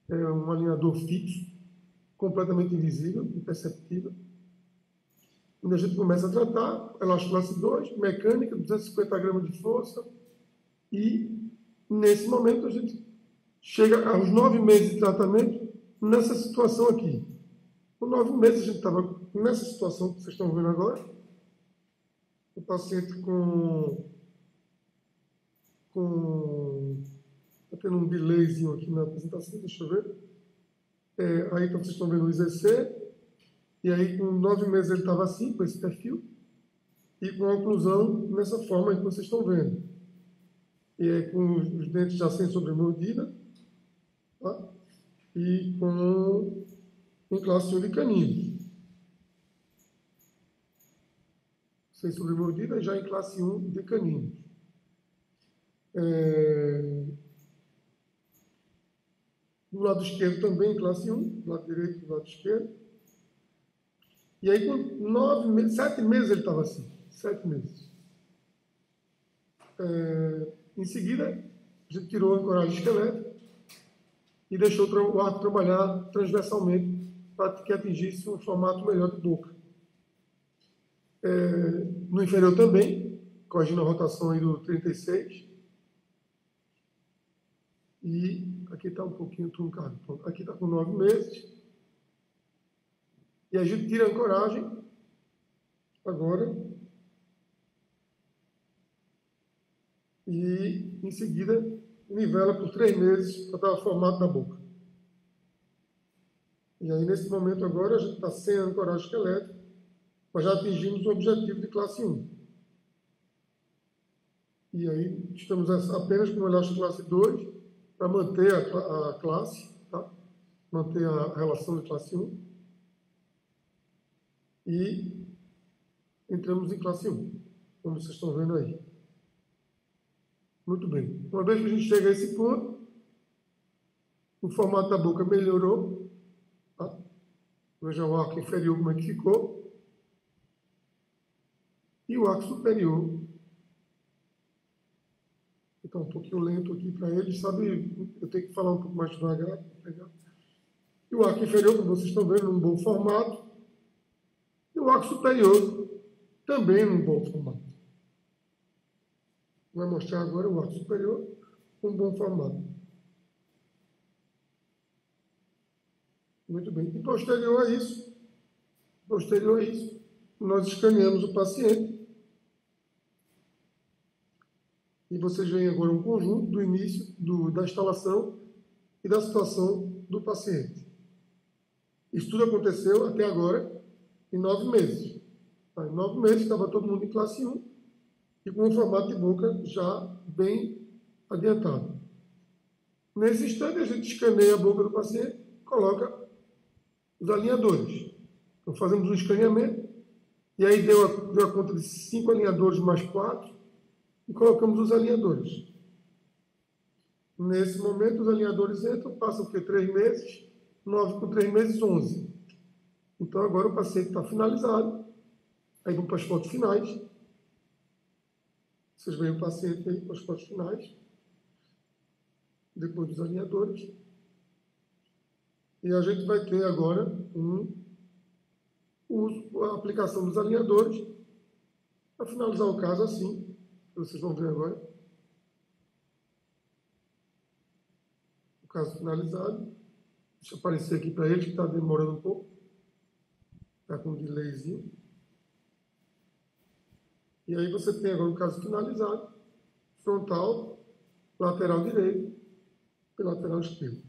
[SPEAKER 4] É um alinhador fixo, completamente invisível, imperceptível. Quando a gente começa a tratar, elástico classe 2, mecânica, 250 gramas de força, e nesse momento a gente chega aos 9 meses de tratamento nessa situação aqui. Com 9 meses a gente estava nessa situação que vocês estão vendo agora, o paciente está tendo um delayzinho aqui na apresentação, deixa eu ver. Aí então, vocês estão vendo o IZC, e aí com 9 meses ele estava assim, com esse perfil, e com a oclusão nessa forma que vocês estão vendo. E aí com os dentes já sem sobremordida, tá? E com em classe 1 de canino. Sem sobremordida, já em classe 1 de caninos. Do lado esquerdo também em classe 1, do lado direito e do lado esquerdo. E aí com 7 meses ele estava assim, 7 meses. Em seguida, a gente tirou a ancoragem esquelética e deixou o arco trabalhar transversalmente para que atingisse um formato melhor de boca. No inferior também, corrigindo a rotação aí do 36. E aqui está um pouquinho truncado. Aqui está com 9 meses. E a gente tira a ancoragem agora. E, em seguida, nivela por 3 meses para dar o formato da boca. E aí, nesse momento agora, a gente está sem a ancoragem esquelética, mas já atingimos o objetivo de classe 1. E aí, estamos apenas com o elástico classe 2 para manter a classe, tá? Manter a relação de classe 1. E entramos em classe 1, como vocês estão vendo aí. Muito bem. Uma vez que a gente chega a esse ponto, o formato da boca melhorou. Tá? Veja o arco inferior como é que ficou. E o arco superior. Então, um pouquinho lento aqui para eles, sabe? Eu tenho que falar um pouco mais devagar. E o arco inferior, como vocês estão vendo, num bom formato. E o arco superior também num bom formato. Vai mostrar agora o arco superior com um bom formato. Muito bem. E posterior a isso, nós escaneamos o paciente. E vocês veem agora um conjunto do início da instalação e da situação do paciente. Isso tudo aconteceu até agora em 9 meses. Em 9 meses estava todo mundo em classe 1 e com um formato de boca já bem adiantado. Nesse instante, a gente escaneia a boca do paciente e coloca os alinhadores. Então, fazemos um escaneamento e aí deu a conta de 5 alinhadores mais 4 e colocamos os alinhadores. Nesse momento, os alinhadores entram, passam por 3 meses, 9 com 3 meses, 11. Então, agora o paciente está finalizado. Aí vamos para as fotos finais. Vocês veem o paciente aí com as fotos finais. Depois dos alinhadores. E a gente vai ter agora a aplicação dos alinhadores para finalizar o caso assim, que vocês vão ver agora. O caso finalizado. Deixa eu aparecer aqui para eles, que está demorando um pouco. está com um delayzinho. E aí você tem agora o caso finalizado, frontal, lateral direito e lateral esquerdo.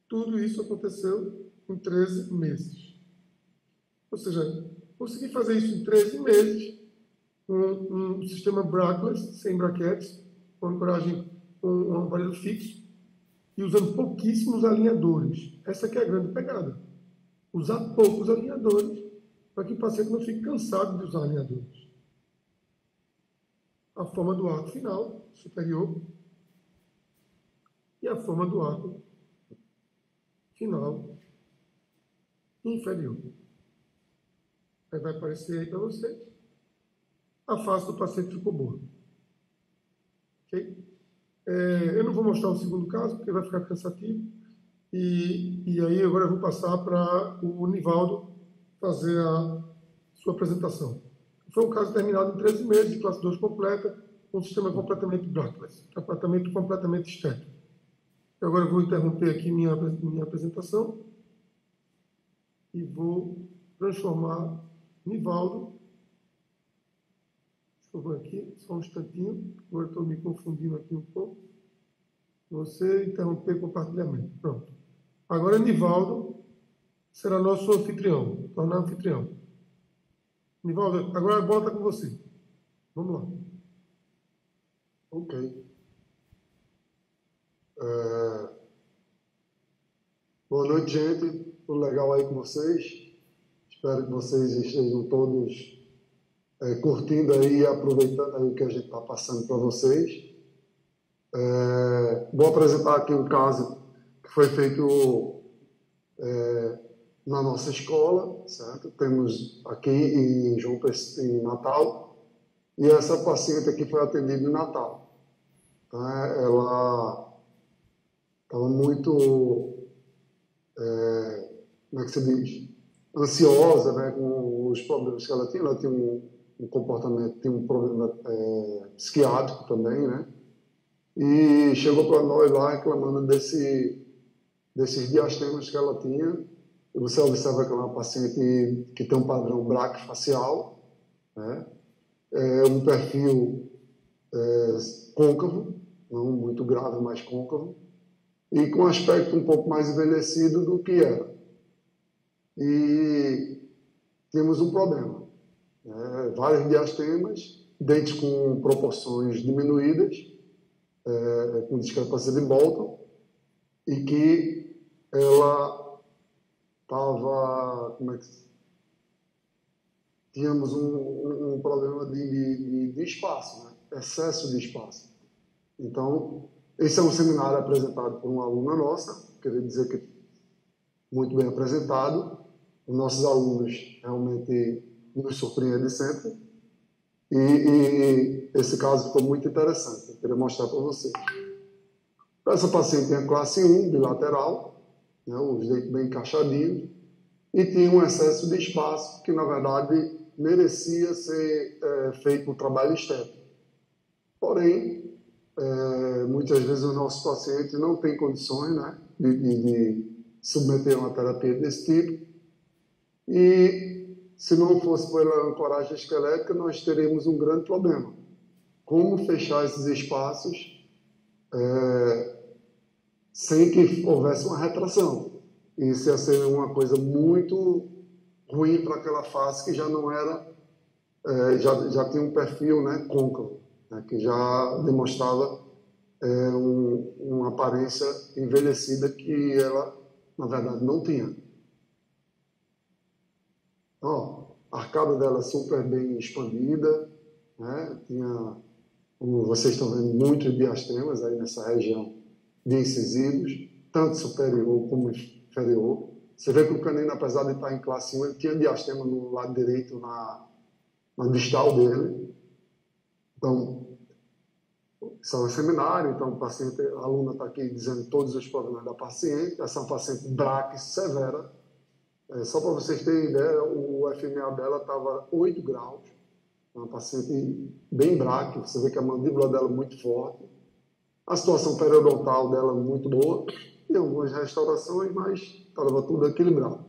[SPEAKER 4] Tudo isso aconteceu em 13 meses. Ou seja, consegui fazer isso em 13 meses, com um sistema brackless, sem braquetes, com ancoragem com um aparelho fixo, e usando pouquíssimos alinhadores. Essa que é a grande pegada. Usar poucos alinhadores para que o paciente não fique cansado de usar alinhadores. A forma do arco final, superior, e a forma do arco final, inferior. Aí vai aparecer aí para vocês. A face do paciente ficou boa. Ok? Eu não vou mostrar o segundo caso, porque vai ficar cansativo. E aí agora eu vou passar para o Nivaldo fazer a sua apresentação. Foi um caso terminado em 13 meses, de classe 2 completa, com um sistema completamente brackless, tratamento completamente estético. Agora eu vou interromper aqui minha apresentação e vou transformar Nivaldo. Deixa eu ver aqui, só um instantinho. Agora estou me confundindo aqui um pouco. Você interromper compartilhamento. Pronto. Agora Nivaldo será nosso anfitrião, tornar anfitrião. Nivaldo, agora a bola está com você. Vamos lá.
[SPEAKER 3] Ok. Boa noite, gente. Tudo legal aí com vocês? Espero que vocês estejam todos curtindo aí e aproveitando aí o que a gente está passando para vocês. Vou apresentar aqui um caso que foi feito na nossa escola, certo? Temos aqui em João Pessoa, em Natal, e essa paciente aqui foi atendida em Natal. Ela estava muito, como é que se diz? Ansiosa, né, com os problemas que ela tinha. Ela tinha um comportamento, tinha um problema psiquiátrico também, né? E chegou para nós lá reclamando desses diastemas que ela tinha. E você observa que ela é uma paciente que tem um padrão braquifacial, né? Um perfil côncavo, não muito grave, mas côncavo, e com um aspecto um pouco mais envelhecido do que era. E temos um problema. Vários diastemas, dentes com proporções diminuídas, com discrepância de Bolton, e que ela estava, tínhamos um problema de espaço, né? Excesso de espaço. Então, esse é um seminário apresentado por uma aluna nossa, queria dizer que muito bem apresentado. Os nossos alunos realmente nos surpreendem sempre. E esse caso ficou muito interessante, eu queria mostrar para vocês. Essa paciente tem a classe 1, bilateral, né, os dentes bem encaixadinhos, e tinha um excesso de espaço que, na verdade, merecia ser feito um trabalho estético. Porém, muitas vezes os nossos pacientes não têm condições, né, de submeter a uma terapia desse tipo, e se não fosse pela ancoragem esquelética, nós teríamos um grande problema. Como fechar esses espaços sem que houvesse uma retração? Isso ia ser uma coisa muito ruim para aquela face que já não era, já tinha um perfil, né, côncavo, né, que já demonstrava uma aparência envelhecida que ela, na verdade, não tinha. Ó, a arcada dela super bem expandida, né? Tinha, como vocês estão vendo, muitos diastemas aí nessa região de incisivos, tanto superior como inferior. Você vê que o canino, apesar de estar em classe 1, ele tinha diastema no lado direito, na distal dele. Então, isso é um seminário, então a aluna está aqui dizendo todos os problemas da paciente. Essa é uma paciente braque severa. Só para vocês terem ideia, o FMA dela estava 8 graus, uma paciente bem braque, você vê que a mandíbula dela é muito forte, a situação periodontal dela é muito boa, tem algumas restaurações, mas estava tudo equilibrado.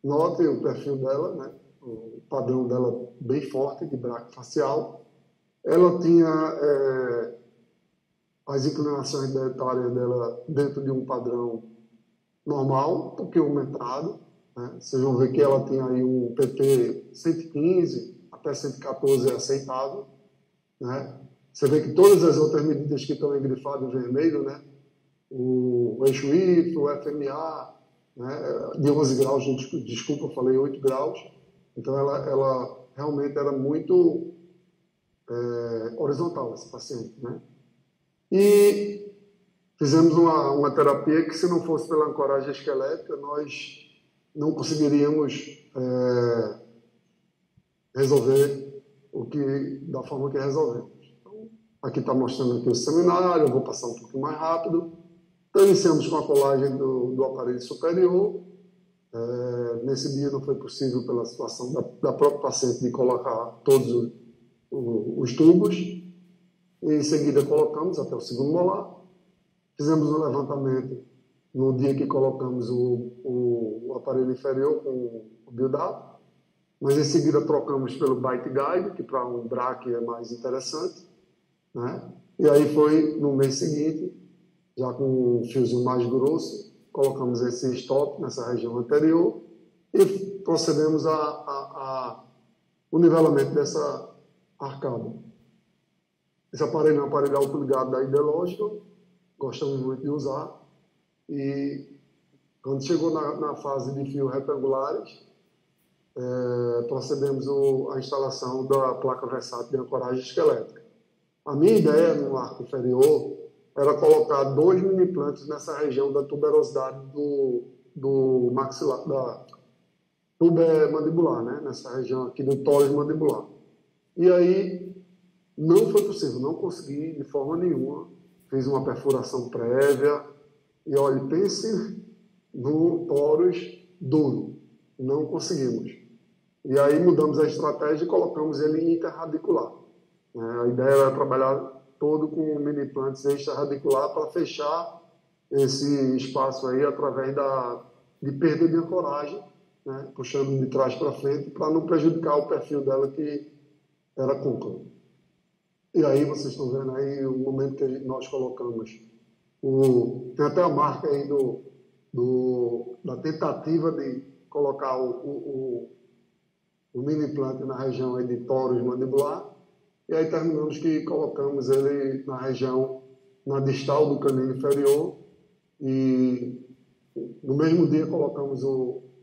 [SPEAKER 3] Note o perfil dela, né? O padrão dela bem forte de braquifacial. Ela tinha as inclinações dietárias dela dentro de um padrão normal, um pouquinho aumentado, né? Vocês vão ver que ela tem aí um PT 115 até 114 é aceitável, né? Você vê que todas as outras medidas que estão engrifadas em vermelho, né? O eixo Y, o FMA, né? De 11 graus, desculpa, eu falei 8 graus. Então, ela realmente era muito horizontal, esse paciente, né? E fizemos uma terapia que, se não fosse pela ancoragem esquelética, nós não conseguiríamos resolver da forma que resolvemos. Então, aqui está mostrando aqui o seminário, eu vou passar um pouquinho mais rápido. Então, iniciamos com a colagem do aparelho superior. Nesse dia não foi possível, pela situação da própria paciente, de colocar todos os tubos. Em seguida, colocamos até o segundo molar. Fizemos um levantamento no dia que colocamos o aparelho inferior com o build-up, mas em seguida trocamos pelo bite guide, que para um braque é mais interessante, né? E aí foi no mês seguinte, já com um fiozinho mais grosso, colocamos esse stop nessa região anterior e procedemos o nivelamento dessa arcada. Esse aparelho é um aparelho autoligado da Ideological, gostamos muito de usar, e quando chegou na fase de fios retangulares, procedemos a instalação da placa versátil de ancoragem esquelética. A minha ideia no arco inferior era colocar 2 mini-implantes nessa região da tuberosidade do maxilar, da tuber-mandibular, né? Nessa região aqui do tórax mandibular. E aí não foi possível, não consegui de forma nenhuma. Fiz uma perfuração prévia e, olha, pense no tórax duro. Não conseguimos. E aí mudamos a estratégia e colocamos ele interradicular. A ideia era trabalhar todo com mini-implantes extraradicular para fechar esse espaço aí através de perda de ancoragem, né? Puxando de trás para frente para não prejudicar o perfil dela, que era côncavo. E aí vocês estão vendo aí o momento que nós colocamos. Tem até a marca aí da tentativa de colocar o mini-implante na região aí de tórax mandibular. E aí terminamos que colocamos ele na região, na distal do canino inferior. E no mesmo dia colocamos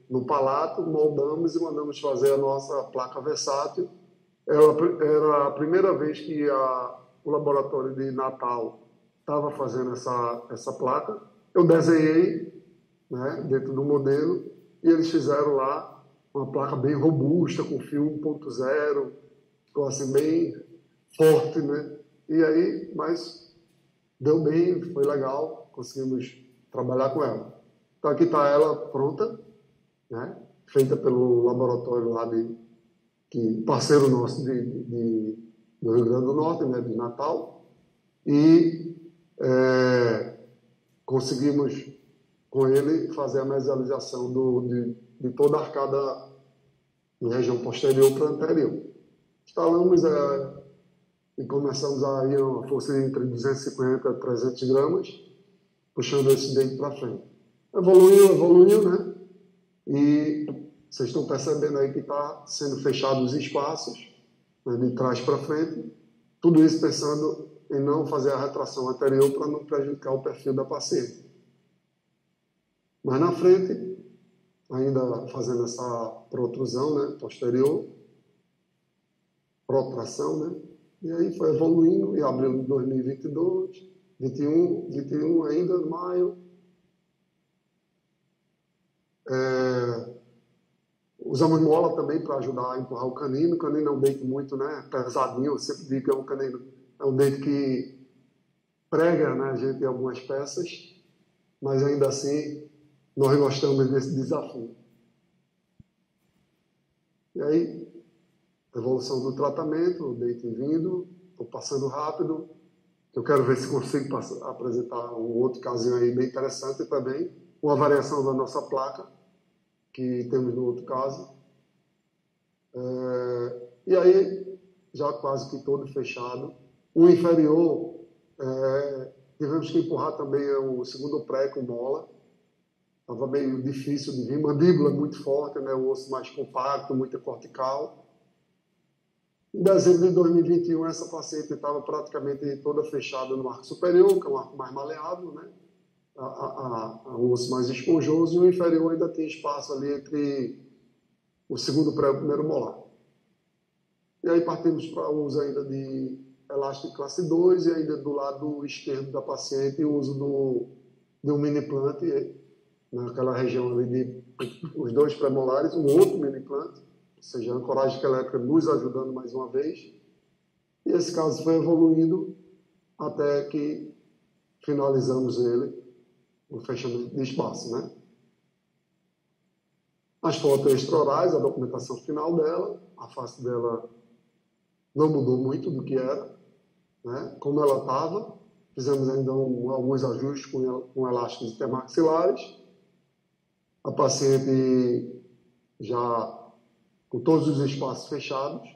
[SPEAKER 3] no palato, moldamos e mandamos fazer a nossa placa versátil. Era a primeira vez que o laboratório de Natal estava fazendo essa placa. Eu desenhei, né, dentro do modelo, e eles fizeram lá uma placa bem robusta, com fio 1.0, ficou assim bem forte, né? E aí, mas deu bem, foi legal, conseguimos trabalhar com ela. Então aqui está ela pronta, né? Feita pelo laboratório lá parceiro nosso do Rio Grande do Norte, né? De Natal, e conseguimos com ele fazer a mesialização de toda a arcada em região posterior para anterior. Instalamos e começamos a ir uma força entre 250 a 300 gramas, puxando esse dente para frente. Evoluiu, né? E vocês estão percebendo aí que está sendo fechados os espaços, né, de trás para frente. Tudo isso pensando em não fazer a retração anterior para não prejudicar o perfil da paciente. Mas na frente, ainda fazendo essa protrusão, né, posterior, protração, né? E aí foi evoluindo e abril de 2022, 21 ainda, maio. Usamos mola também para ajudar a empurrar o canino. O canino é um dente muito, né, pesadinho. Eu sempre digo que é um dente que prega, né, a gente em algumas peças, mas ainda assim nós gostamos desse desafio. E aí, evolução do tratamento, o dente vindo, estou passando rápido. Eu quero ver se consigo apresentar um outro casinho aí bem interessante também, uma variação da nossa placa. que temos no outro caso. E aí, já quase que todo fechado. O inferior, tivemos que empurrar também o segundo pré com mola. Estava meio difícil de vir, mandíbula muito forte, né? O osso mais compacto, muita cortical. Em dezembro de 2021, essa paciente estava praticamente toda fechada no arco superior, que é um arco mais maleável, né? O osso mais esponjoso, e o inferior ainda tem espaço ali entre o segundo pré e o primeiro molar. E aí partimos para o uso ainda de elástico classe 2 e ainda do lado esquerdo da paciente o uso de um mini implant naquela região ali de os dois pré-molares, um outro mini implant, ou seja, a ancoragem esquelética nos ajudando mais uma vez. E esse caso foi evoluindo até que finalizamos ele, o fechamento de espaço, né? As fotos extraorais, a documentação final dela, a face dela não mudou muito do que era, né? Como ela estava, fizemos ainda alguns ajustes com elásticos intermaxilares. A paciente já com todos os espaços fechados.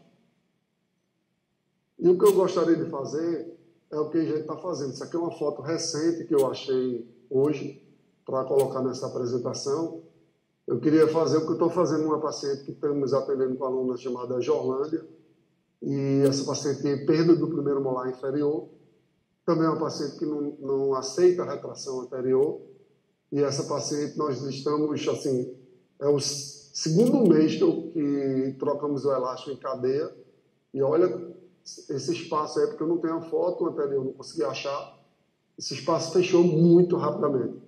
[SPEAKER 3] E o que eu gostaria de fazer é o que a gente está fazendo. Isso aqui é uma foto recente que eu achei hoje para colocar nessa apresentação. Eu queria fazer o que eu estou fazendo numa paciente que estamos atendendo com uma aluna chamada Jorlândia. E essa paciente tem perda do primeiro molar inferior. Também é uma paciente que não aceita a retração anterior. E essa paciente, nós estamos, assim, é o segundo mês que trocamos o elástico em cadeia. E olha esse espaço aí, porque eu não tenho a foto anterior, não consegui achar. Esse espaço fechou muito rapidamente.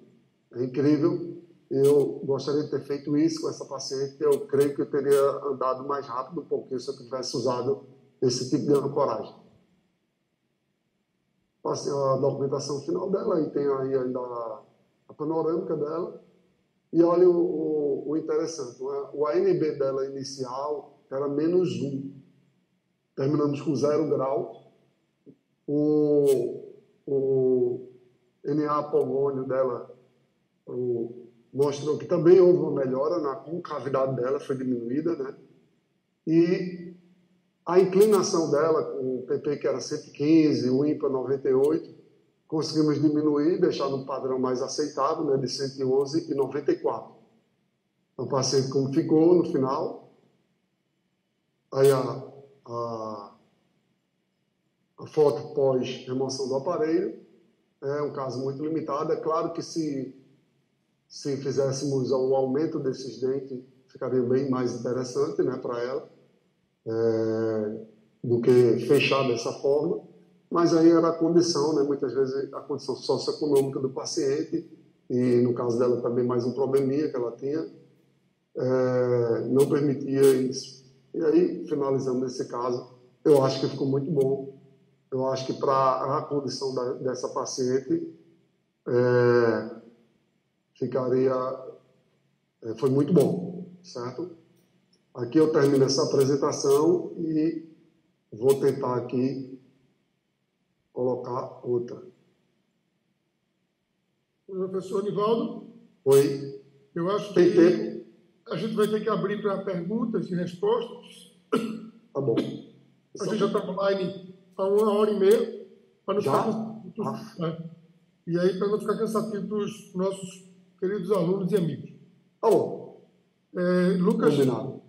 [SPEAKER 3] É incrível. Eu gostaria de ter feito isso com essa paciente. Eu creio que eu teria andado mais rápido um pouquinho se eu tivesse usado esse tipo de ancoragem. Passei a documentação final dela e tem aí ainda a panorâmica dela. E olha o interessante, o ANB dela inicial era -1. Terminamos com 0 grau. O NA apogônio dela mostrou que também houve uma melhora na concavidade dela, foi diminuída, né? E a inclinação dela, com o PP que era 115, o IMPA 98, conseguimos diminuir, deixar num padrão mais aceitável, né, de 111 e 94. Então, o paciente como ficou no final. Aí a foto pós-remoção do aparelho é um caso muito limitado. É claro que se fizéssemos o aumento desses dentes, ficaria bem mais interessante, né, para ela, do que fechar dessa forma. Mas aí era a condição, né, muitas vezes a condição socioeconômica do paciente, e no caso dela também mais um probleminha que ela tinha, não permitia isso. E aí finalizamos esse caso. Eu acho que ficou muito bom. Eu acho que para a condição dessa paciente foi muito bom, certo? Aqui eu termino essa apresentação e vou tentar aqui colocar outra.
[SPEAKER 4] Professor Nivaldo?
[SPEAKER 3] Oi?
[SPEAKER 4] Eu acho
[SPEAKER 3] Tem
[SPEAKER 4] que
[SPEAKER 3] tempo?
[SPEAKER 4] a gente vai ter que abrir para perguntas e respostas.
[SPEAKER 3] Tá bom.
[SPEAKER 4] A gente já está online há 1h30, para não
[SPEAKER 3] Já?
[SPEAKER 4] ficar cansativo. E aí, para não ficar cansativo para os nossos queridos alunos e amigos.
[SPEAKER 3] Tá bom.
[SPEAKER 4] Lucas,
[SPEAKER 3] Combinado.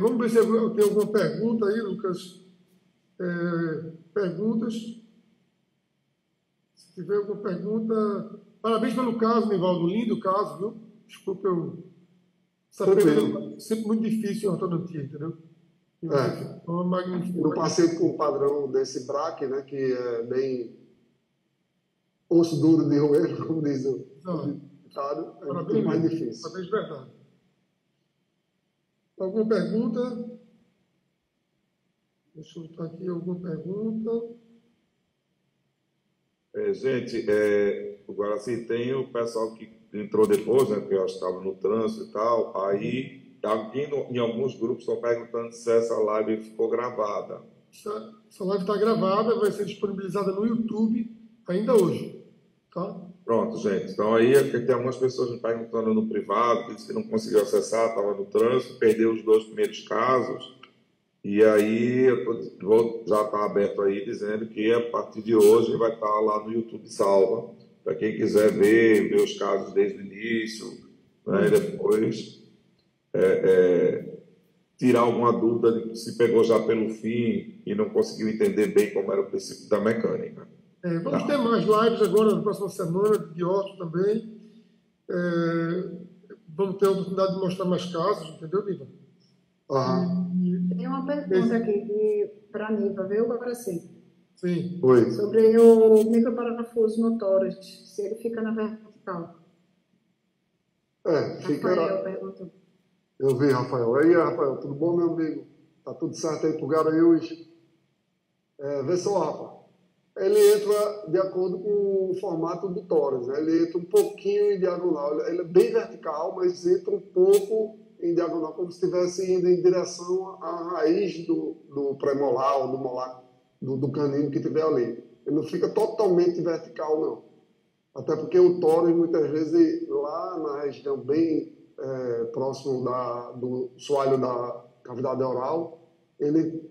[SPEAKER 4] Vamos ver se tem alguma pergunta aí, Lucas. Perguntas. Se tiver alguma pergunta... Parabéns pelo caso, Nivaldo. Lindo caso, viu? Desculpa, essa pergunta é sempre muito difícil em ortodontia, entendeu? Uma magnífica.
[SPEAKER 3] No paciente com o padrão desse BRAC, né, que é bem osso duro de roer, como diz o ditado, é muito mais difícil.
[SPEAKER 4] Parabéns, verdade. Alguma pergunta? Deixa eu botar aqui alguma pergunta.
[SPEAKER 2] Gente, agora assim, tem o pessoal que entrou depois, né, que eu acho que estava no trânsito e tal, aí aqui em alguns grupos estão perguntando se essa live ficou gravada.
[SPEAKER 4] Essa live está gravada, vai ser disponibilizada no YouTube ainda hoje, tá?
[SPEAKER 2] Pronto, gente. Então aí tem algumas pessoas me perguntando no privado, que disse que não conseguiu acessar, estava no trânsito, perdeu os 2 primeiros casos. E aí já está aberto aí dizendo que a partir de hoje vai estar lá no YouTube salva, para quem quiser ver os casos desde o início, né, e depois tirar alguma dúvida de se pegou já pelo fim e não conseguiu entender bem como era o princípio da mecânica.
[SPEAKER 4] Vamos ter mais lives agora na próxima semana, de orto também. Vamos ter a oportunidade de mostrar mais casos, entendeu, Niva?
[SPEAKER 1] Tem uma pergunta aqui para a Niva, viu, agora sim.
[SPEAKER 4] Sim.
[SPEAKER 3] Oi.
[SPEAKER 1] Sobre o microparafuso no tórax, se ele fica na vertical. Rafael perguntou.
[SPEAKER 3] Eu vi, Rafael. Aí, Rafael, tudo bom, meu amigo? Tá tudo certo aí pro Garanhuns? Vê só, Rafa. Ele entra de acordo com o formato do tórax, né? Ele entra um pouquinho em diagonal. Ele é bem vertical, mas entra um pouco em diagonal, como se estivesse indo em direção à raiz do premolar ou do molar, do canino que tiver ali. Ele não fica totalmente vertical, não. Até porque o tórax, muitas vezes, lá na região bem próximo do soalho da cavidade oral, ele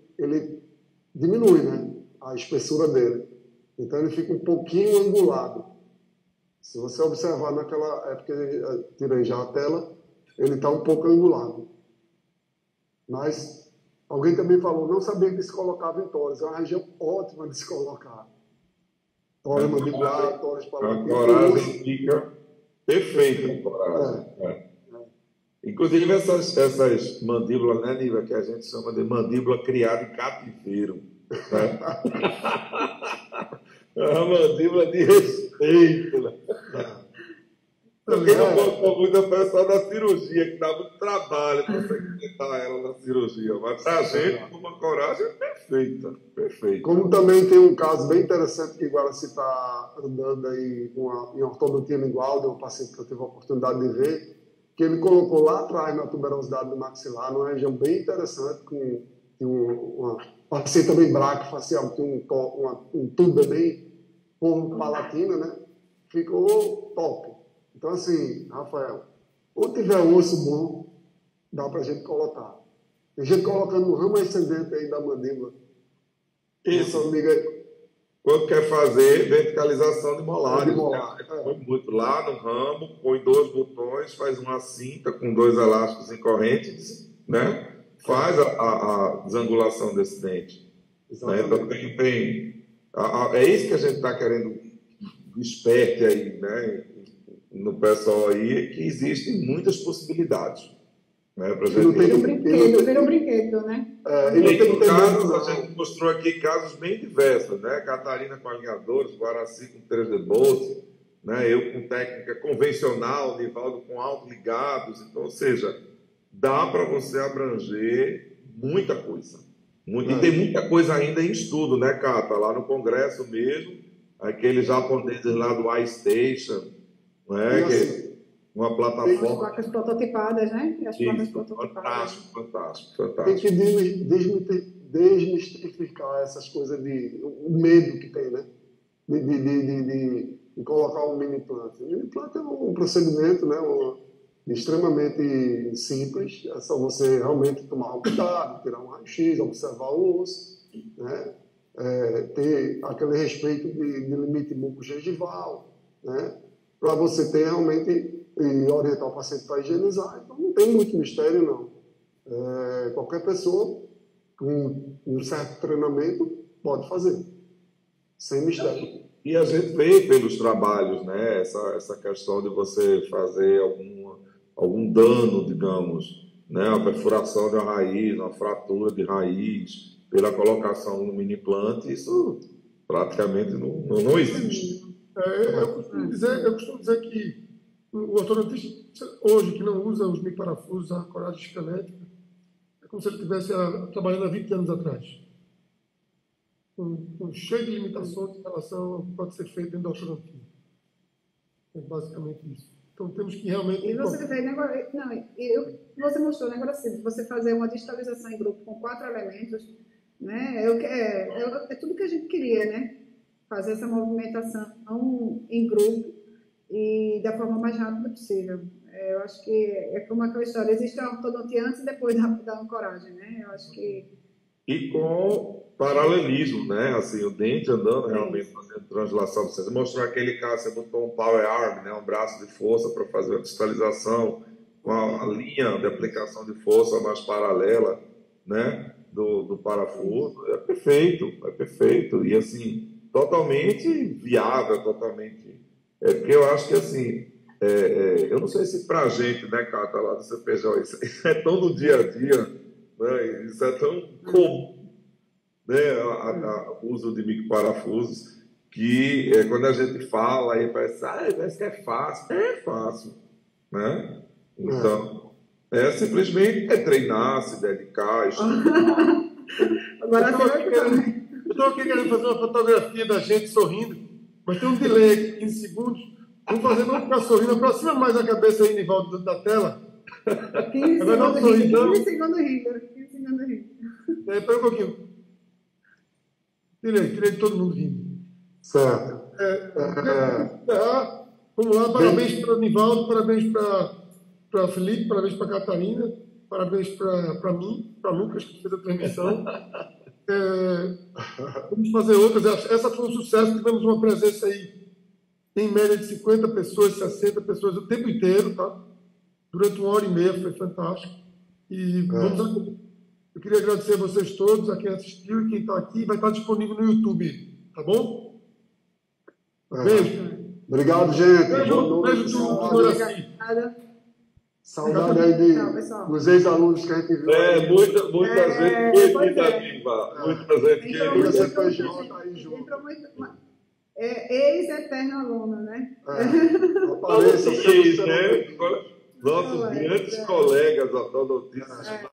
[SPEAKER 3] diminui, né? A espessura dele. Então ele fica um pouquinho angulado. Se você observar naquela época que eu tirei já a tela, ele está um pouco angulado. Mas alguém também falou, não sabia que se colocava em tórax. É uma região ótima de se colocar. Tórax mandibular, tórax palatino.
[SPEAKER 2] A coragem fica perfeita, a coragem. Inclusive essas mandíbulas, né, Niva, que a gente chama de mandíbula criada em cativeiro. Né? É uma mandíbula de respeito. Né? Porque não gostou muito do pessoal da cirurgia, que dá muito trabalho para você implementar ela na cirurgia. Mas para a gente, com uma coragem, é perfeita. Perfeita.
[SPEAKER 3] Como também tem um caso bem interessante que Guaraci está andando aí em ortodontia lingual, de um paciente que eu tive a oportunidade de ver, que ele colocou lá atrás na tuberosidade do maxilar, numa região bem interessante, com uma paciente também braquifacial, que tem um tubo bem por palatina, né? Ficou top. Então, assim, Rafael, ou tiver um osso bom, dá pra gente colocar. Tem gente colocando no ramo ascendente aí da mandíbula.
[SPEAKER 2] Isso.
[SPEAKER 3] Nossa amiga aí.
[SPEAKER 2] Quando quer fazer verticalização de molar,
[SPEAKER 3] Põe
[SPEAKER 2] muito lá no ramo, põe 2 botões, faz uma cinta com 2 elásticos em correntes, né? Faz a desangulação desse dente. Né? Então é isso que a gente está querendo desperte aí, né? No pessoal aí, que existem muitas possibilidades. Né? Pra gente...
[SPEAKER 1] Vira um brinquedo, né?
[SPEAKER 2] A gente mostrou aqui casos bem diversos, né? Catarina com alinhadores, Guaraci com 3D Bolt, né? Eu com técnica convencional, Nivaldo com autoligados. Então, ou seja, dá para você abranger muita coisa. E tem muita coisa ainda em estudo, né, Cata? Lá no Congresso mesmo, aqueles japoneses lá do iStation, né? Uma plataforma.
[SPEAKER 1] As placas prototipadas, né? As placas prototipadas.
[SPEAKER 2] Fantástico.
[SPEAKER 3] Tem que desmistificar essas coisas o medo que tem, né? De colocar um mini implante. O mini implante é um procedimento, né? Extremamente simples. É só você realmente tomar um cuidado, tirar um raio-x, observar o osso, né? Ter aquele respeito de limite buco-gengival, né? Para você ter realmente e orientar o paciente para higienizar. Então, não tem muito mistério, não. Qualquer pessoa com um certo treinamento pode fazer, sem mistério.
[SPEAKER 2] E a gente vê pelos trabalhos, né, essa questão de você fazer algum dano, digamos, né, uma perfuração de uma raiz, uma fratura de raiz, pela colocação no mini implante, isso praticamente não existe.
[SPEAKER 4] Eu costumo dizer que o ortodontista hoje que não usa os microparafusos, a coragem esquelética, é como se ele estivesse trabalhando há 20 anos atrás. Cheio de limitações em relação ao que pode ser feito dentro da ortodontia. É basicamente isso. Então temos que realmente...
[SPEAKER 1] E você vê, você mostrou, né, agora assim, você fazer uma distalização em grupo com 4 elementos, né, é tudo que a gente queria, né? Fazer essa movimentação em grupo, e da forma mais rápida possível. Eu acho que é como aquela história, existe a ortodontia antes e depois da ancoragem, né? Eu acho que...
[SPEAKER 2] E com paralelismo, né? Assim, o dente andando realmente fazendo translação. Você mostrou aquele caso, você botou um power arm, né? Um braço de força para fazer a distalização, com a linha de aplicação de força mais paralela, né? Do parafuso. É perfeito. E assim, totalmente viável, totalmente. Porque eu acho que assim, eu não sei se pra gente, né, Cata, lá do CPJ, isso é tão do dia a dia, né? Isso é tão comum, né? O uso de microparafusos, que quando a gente fala, aí parece que é fácil, né? Então, simplesmente treinar, se dedicar, estudar.
[SPEAKER 1] Agora
[SPEAKER 4] eu estou aqui querendo fazer uma fotografia da gente sorrindo, mas tem um delay aqui, 15 segundos. Vamos ficar sorrindo. Aproxima mais a cabeça aí, Nivaldo, da tela.
[SPEAKER 1] 15
[SPEAKER 4] Vai dar um sorrisão.
[SPEAKER 1] 15 segundos rindo.
[SPEAKER 4] Espera um pouquinho. Tirei todo mundo rindo.
[SPEAKER 3] Certo.
[SPEAKER 4] Vamos lá, parabéns para o Nivaldo, parabéns para Felipe, parabéns para a Catarina, parabéns para mim, para Lucas, que fez a transmissão. Vamos fazer outras. Essa foi um sucesso, tivemos uma presença aí em média de 50 pessoas, 60 pessoas o tempo inteiro, tá? Durante 1h30, foi fantástico. E eu queria agradecer a vocês todos, a quem assistiu e quem está aqui. Vai estar disponível no YouTube, tá bom? Beijo.
[SPEAKER 3] Obrigado, gente.
[SPEAKER 4] Beijo do Moraci.
[SPEAKER 3] Saudade aí dos ex-alunos que a gente viu.
[SPEAKER 2] Muita gente querida. Muita gente querida.
[SPEAKER 3] Aí junto.
[SPEAKER 1] Ex-eterna aluna, né?
[SPEAKER 3] Apareça,
[SPEAKER 2] Nossos grandes colegas ortodontistas.